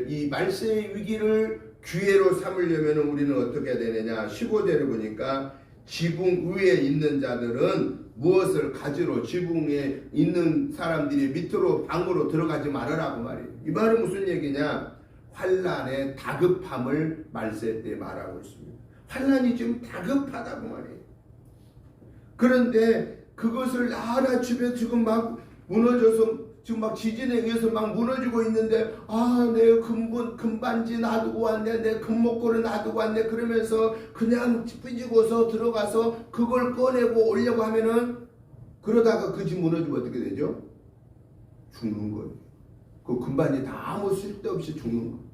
이 말세의 위기를 기회로 삼으려면 우리는 어떻게 해야 되느냐? 15절에 보니까 지붕 위에 있는 자들은 무엇을 가지로 지붕에 있는 사람들이 밑으로 방으로 들어가지 말아라고 말이에요. 이 말은 무슨 얘기냐? 환난의 다급함을 말세 때 말하고 있습니다. 환난이 지금 다급하다고 말이에요. 그런데 그것을 나라 집에 지금 막 무너져서 지금 막 지진에 의해서 막 무너지고 있는데 내 금반지 놔두고 왔네, 내 금목걸이 놔두고 왔네 그러면서 그냥 삐지고서 들어가서 그걸 꺼내고 오려고 하면은 그러다가 그 집 무너지면 어떻게 되죠? 죽는 거예요. 그 금반지 다 아무 쓸데없이 죽는 거예요.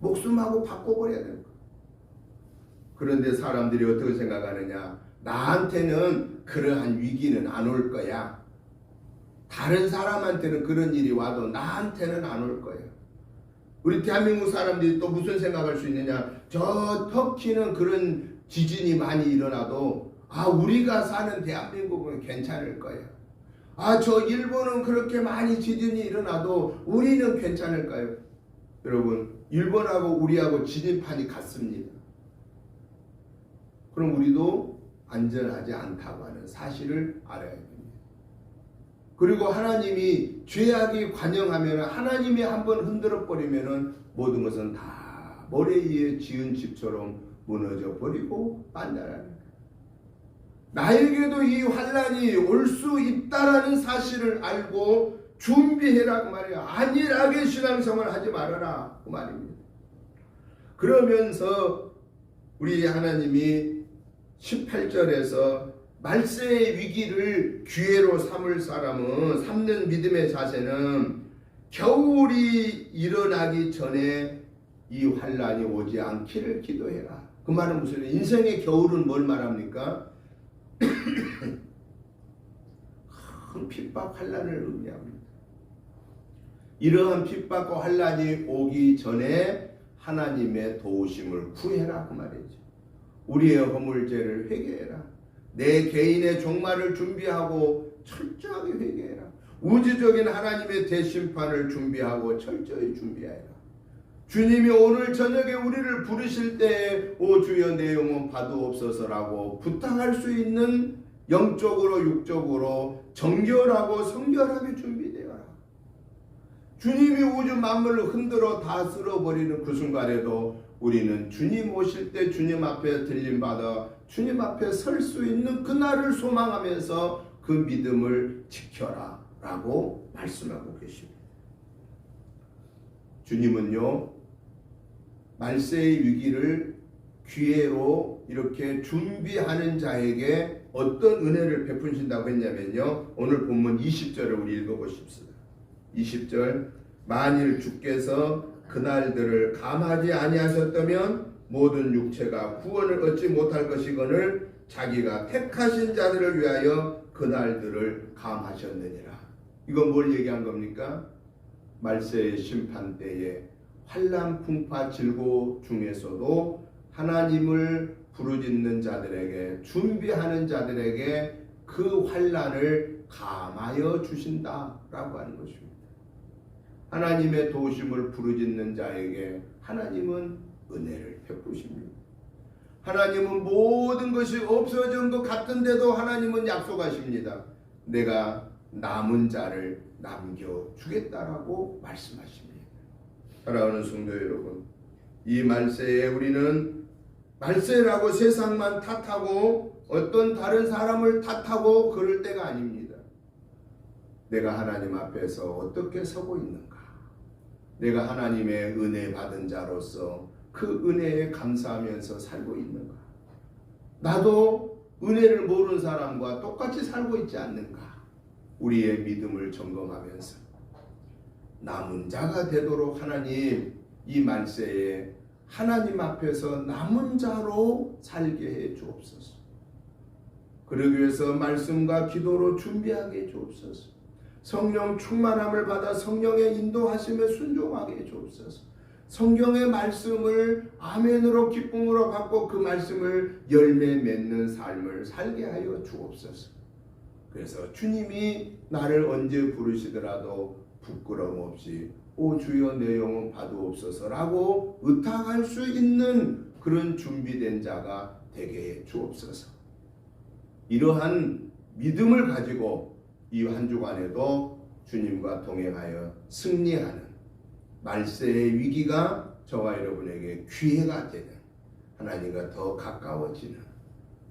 목숨하고 바꿔버려야 되는 거예요. 그런데 사람들이 어떻게 생각하느냐? 나한테는 그러한 위기는 안 올 거야. 다른 사람한테는 그런 일이 와도 나한테는 안 올 거예요. 우리 대한민국 사람들이 또 무슨 생각할 수 있느냐? 저 터키는 그런 지진이 많이 일어나도 우리가 사는 대한민국은 괜찮을 거예요. 저 일본은 그렇게 많이 지진이 일어나도 우리는 괜찮을까요? 여러분, 일본하고 우리하고 지진판이 같습니다. 그럼 우리도 안전하지 않다고 하는 사실을 알아야 됩니다. 그리고 하나님이 죄악이 관영하면 하나님이 한번 흔들어 버리면 모든 것은 다 모래 위에 지은 집처럼 무너져 버리고 만다라는 거예요. 나에게도 이 환난이 올 수 있다라는 사실을 알고 준비해라 그 말이야. 안일하게 신앙생활 하지 말아라 그 말입니다. 그러면서 우리 하나님이 18절에서 말세의 위기를 기회로 삼는 믿음의 자세는 겨울이 일어나기 전에 이 환난이 오지 않기를 기도해라. 그 말은 무슨 인생의 겨울은 뭘 말합니까? 큰 핍박 환난을 의미합니다. 이러한 핍박과 환난이 오기 전에 하나님의 도우심을 구해라 그 말이죠. 우리의 허물죄를 회개해라. 내 개인의 종말을 준비하고 철저하게 회개해라. 우주적인 하나님의 대심판을 준비하고 철저히 준비해라. 주님이 오늘 저녁에 우리를 부르실 때에 오 주여 내 영혼 받으옵소서라고 부탁할 수 있는 영적으로 육적으로 정결하고 성결하게 준비되어라. 주님이 우주 만물을 흔들어 다 쓸어버리는 그 순간에도 우리는 주님 오실 때 주님 앞에 들림받아 주님 앞에 설 수 있는 그날을 소망하면서 그 믿음을 지켜라 라고 말씀하고 계십니다. 주님은요 말세의 위기를 기회로 이렇게 준비하는 자에게 어떤 은혜를 베푸신다고 했냐면요, 오늘 본문 20절을 우리 읽어보십시다. 20절, 만일 주께서 그날들을 감하지 아니하셨다면 모든 육체가 구원을 얻지 못할 것이거늘 자기가 택하신 자들을 위하여 그날들을 감하셨느니라. 이건 뭘 얘기한 겁니까? 말세의 심판 때에 환난 풍파 질고 중에서도 하나님을 부르짖는 자들에게, 준비하는 자들에게 그 환난을 감하여 주신다라고 하는 것입니다. 하나님의 도우심을 부르짖는 자에게 하나님은 은혜를 베푸십니다. 하나님은 모든 것이 없어진 것 같은데도 하나님은 약속하십니다. 내가 남은 자를 남겨주겠다라고 말씀하십니다. 사랑하는 성도 여러분, 이 말세에 우리는 말세라고 세상만 탓하고 어떤 다른 사람을 탓하고 그럴 때가 아닙니다. 내가 하나님 앞에서 어떻게 서고 있는가? 내가 하나님의 은혜 받은 자로서 그 은혜에 감사하면서 살고 있는가? 나도 은혜를 모르는 사람과 똑같이 살고 있지 않는가? 우리의 믿음을 점검하면서 남은 자가 되도록 하나님, 이 말세에 하나님 앞에서 남은 자로 살게 해 주옵소서. 그러기 위해서 말씀과 기도로 준비하게 해 주옵소서. 성령 충만함을 받아 성령의 인도하심에 순종하게 해 주옵소서. 성경의 말씀을 아멘으로 기쁨으로 받고 그 말씀을 열매 맺는 삶을 살게 하여 주옵소서. 그래서 주님이 나를 언제 부르시더라도 부끄러움 없이 오 주여 내 영혼 받으옵소서라고 의탁할 수 있는 그런 준비된 자가 되게 해 주옵소서. 이러한 믿음을 가지고 이 한 주간에도 주님과 동행하여 승리하는 말세의 위기가 저와 여러분에게 기회가 되는, 하나님과 더 가까워지는,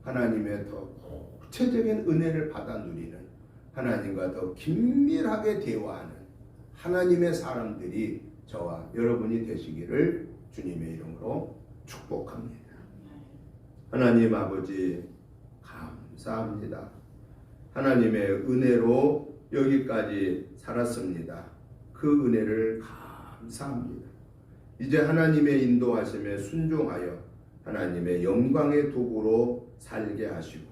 하나님의 더 구체적인 은혜를 받아 누리는, 하나님과 더 긴밀하게 대화하는 하나님의 사람들이 저와 여러분이 되시기를 주님의 이름으로 축복합니다. 하나님 아버지 감사합니다. 하나님의 은혜로 여기까지 살았습니다. 그 은혜를 감사합니다. 이제 하나님의 인도하심에 순종하여 하나님의 영광의 도구로 살게 하시고,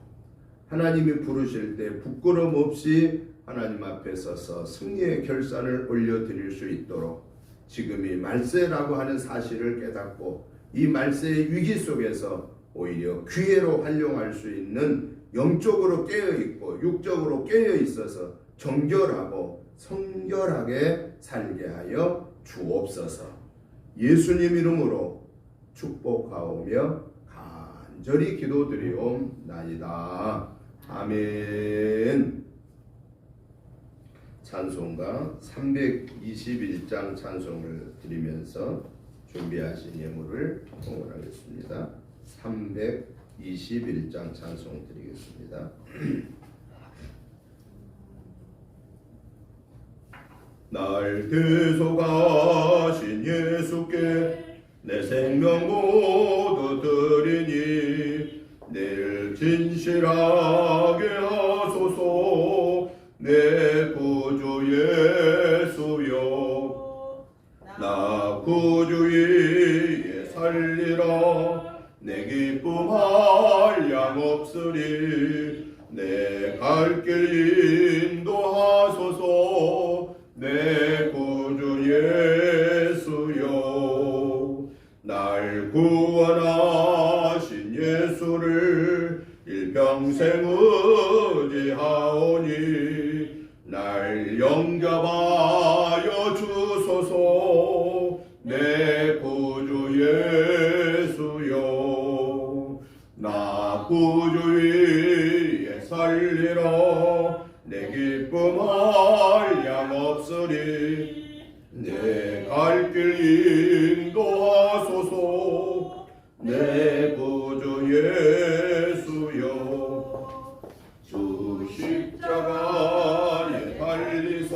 하나님이 부르실 때 부끄럼 없이 하나님 앞에 서서 승리의 결산을 올려드릴 수 있도록 지금이 말세라고 하는 사실을 깨닫고 이 말세의 위기 속에서 오히려 기회로 활용할 수 있는, 영적으로 깨어있고 육적으로 깨어있어서 정결하고 성결하게 살게 하여 주옵소서. 예수님 이름으로 축복하오며 간절히 기도드리옵나이다. 아멘. 찬송가 321장 찬송을 드리면서 준비하신 예물을 봉헌하겠습니다. 321장 찬송 드리겠습니다. 날 대속하신 예수께 내 생명 모두 드리니 늘 진실하게 하소서. 내 구주 예수여, 나 구주 위에 살리라. 내 기쁨 한량 없으리. 내 갈 길 인도하소서. 내 구주 예수여, 날 구원하신 예수를 일평생 의지하오니 날 영접하여 주소서. 내 구주 예수여, 나 구주 위에 살리라. 내 기쁨 한량 없으리. 내 갈 길 인도하소서. 내 구주 예수여, 주 십자가에 달리사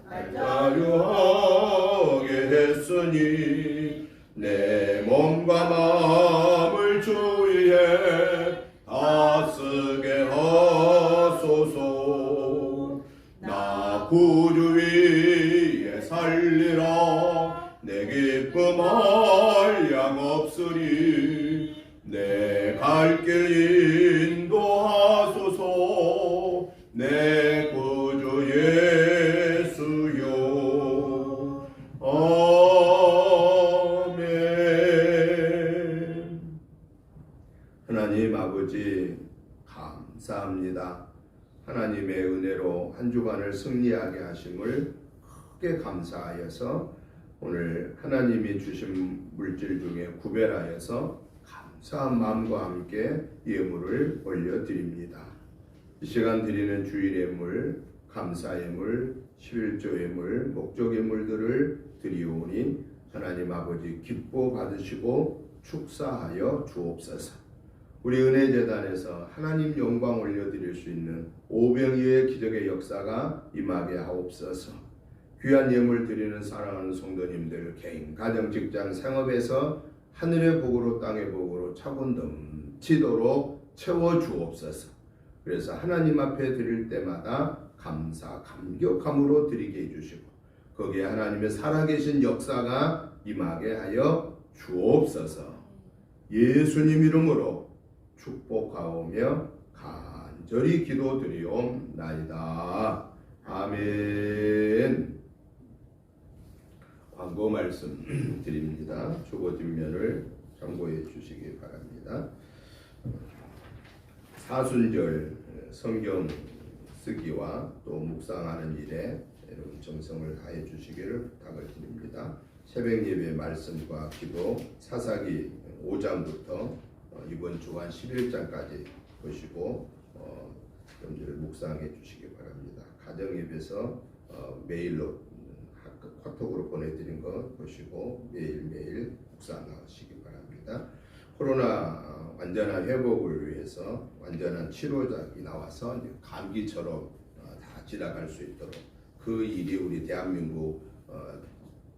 날 자유하게 했으니 내 몸과 마음을 주위에 다 쓰게 하소서. 나 구주 위에 살리라. 내 기쁨 한량 없으리. 내 갈 길 인도하소서. 내 구주 예수여. 아멘. 하나님 아버지 감사합니다. 하나님의 은혜로 한 주간을 승리하게 하심을 크게 감사하여서 오늘 하나님이 주신 물질 중에 구별하여서 감사한 마음과 함께 예물을 올려드립니다. 이 시간 드리는 주일 예물 감사예물, 11조예물, 목적예물들을 드리오니 하나님 아버지 기뻐 받으시고 축사하여 주옵소서. 우리 은혜재단에서 하나님 영광 올려드릴 수 있는 오병이의 기적의 역사가 임하게 하옵소서. 귀한 예물 드리는 사랑하는 성도님들 개인, 가정, 직장, 생업에서 하늘의 복으로 땅의 복으로 차고 넘치도록 채워주옵소서. 그래서 하나님 앞에 드릴 때마다 감사, 감격함으로 드리게 해주시고 거기에 하나님의 살아계신 역사가 임하게 하여 주옵소서. 예수님 이름으로 축복하오며 간절히 기도드리옵나이다. 아멘. 광고 말씀 드립니다. 주보 뒷면을 참고해 주시기 바랍니다. 사순절 성경 쓰기와 또 묵상하는 일에 여러분 정성을 다해 주시기를 부탁을 드립니다. 새벽 예배 말씀과 기도 사사기 5장부터 이번 주간 11장까지 보시고 여러분들 묵상해 주시기 바랍니다. 가정 예배에서 메일로 카톡으로 보내드린 거 보시고 매일매일 묵상하시기 바랍니다. 코로나 완전한 회복을 위해서 완전한 치료작이 나와서 이제 감기처럼 다 지나갈 수 있도록 그 일이 우리 대한민국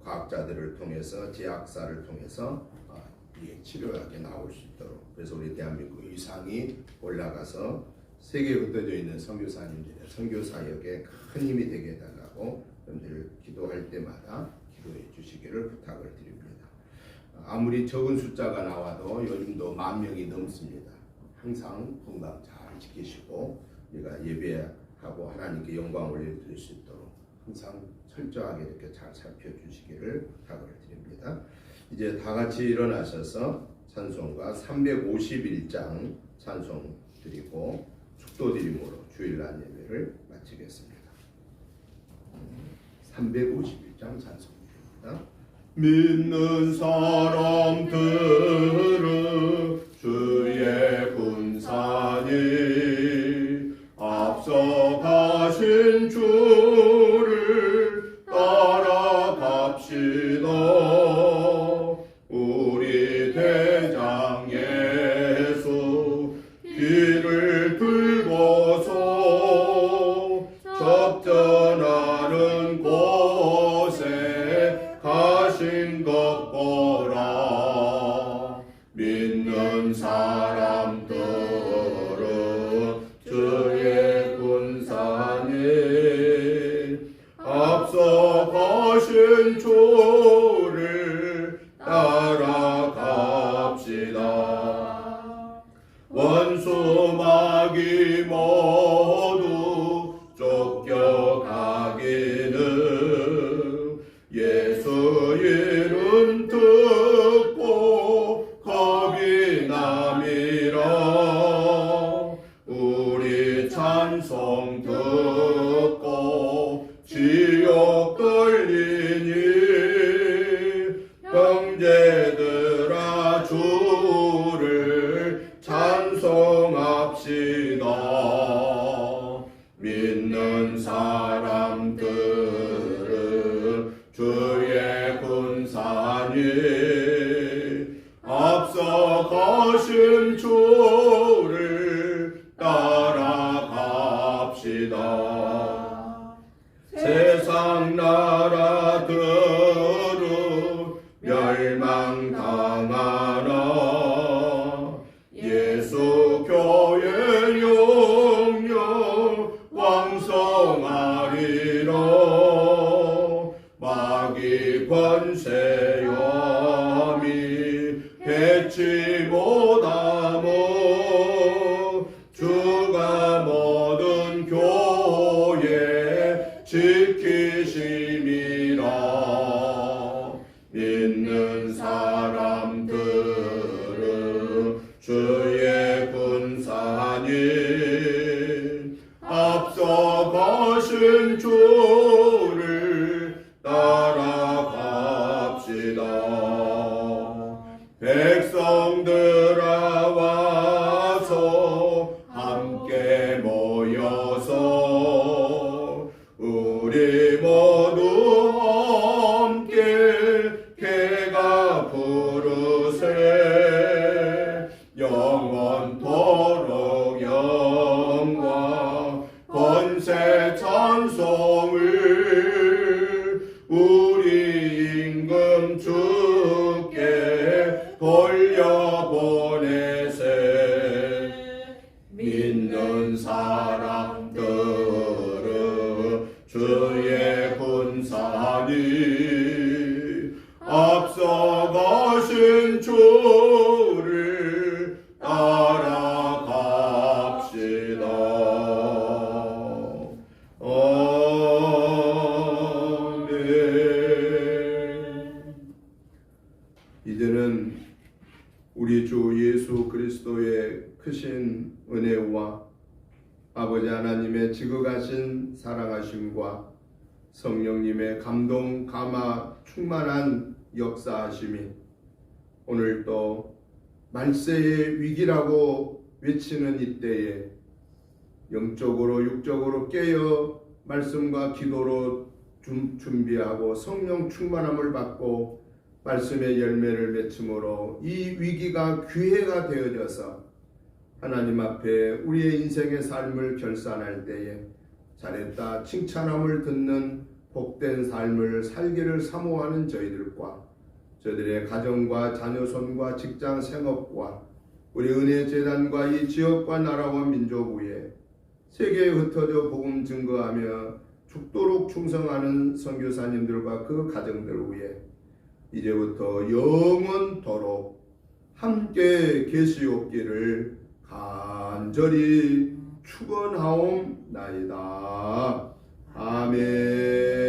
과학자들을 통해서 제약사를 통해서 이 치료약이 나올 수 있도록 그래서 우리 대한민국 위상이 올라가서 세계에 흩어져 있는 선교사님들의 선교 사역에 큰 힘이 되게 해달라고 여러분들 기도할 때마다 기도해 주시기를 부탁을 드립니다. 아무리 적은 숫자가 나와도 요즘도 10,000명이 넘습니다. 항상 건강 잘 지키시고 우리가 예배하고 하나님께 영광 올려드릴 수 있도록 항상 철저하게 이렇게 잘 살펴주시기를 부탁을 드립니다. 이제 다 같이 일어나셔서 찬송가 351장 찬송 드리고 축도 드림으로 주일날 예배를 마치겠습니다. 351장 찬송입니다. 믿는 사람들은 주의 군사니 앞서가신 주를 따라갑시다. 우리 대장 예수 길을 들고서 접전하는 곳에 가신 것 보라. 믿는 사람들은 주의 군사니 앞서가신 주를 따라갑시다. 원수 마귀 모두 쫓겨가기는 예수 이름 듣고 겁이 남이라. 우리 찬송 듣고 지옥 걸리니 형제들아 주를 찬송합시다. 믿는 사람들은 주의 군사니 앞서가신 주를 따라갑시다. 세상 나라들은 멸망당하나 예수 교회 영영 왕성하리라. 마귀 권세염이 해치 못하모 주가 모든 교회 지키심이라. 믿는 사람들은 주의 군사니 앞서가신 주를 따라갑시다. 백성들아 와서 함께 모여서 들어 주의 분산이 앞서가신 주를 따라갑시다. 아멘. 이제는 우리 주 예수 그리스도의 크신 은혜와 아버지 하나님의 지극하신 사랑하심과 성령님의 감동 감화 충만한 역사하심이 오늘 또 말세의 위기라고 외치는 이때에 영적으로 육적으로 깨어 말씀과 기도로 준비하고 성령 충만함을 받고 말씀의 열매를 맺음으로 이 위기가 기회가 되어져서 하나님 앞에 우리의 인생의 삶을 결산할 때에 잘했다 칭찬함을 듣는 복된 삶을 살기를 사모하는 저희들과 저희들의 가정과 자녀손과 직장 생업과 우리 은혜재단과 이 지역과 나라와 민족 위에 세계에 흩어져 복음 증거하며 죽도록 충성하는 선교사님들과 그 가정들 위에 이제부터 영원토록 함께 계시옵기를 간절히 축원하옵나이다. 아멘.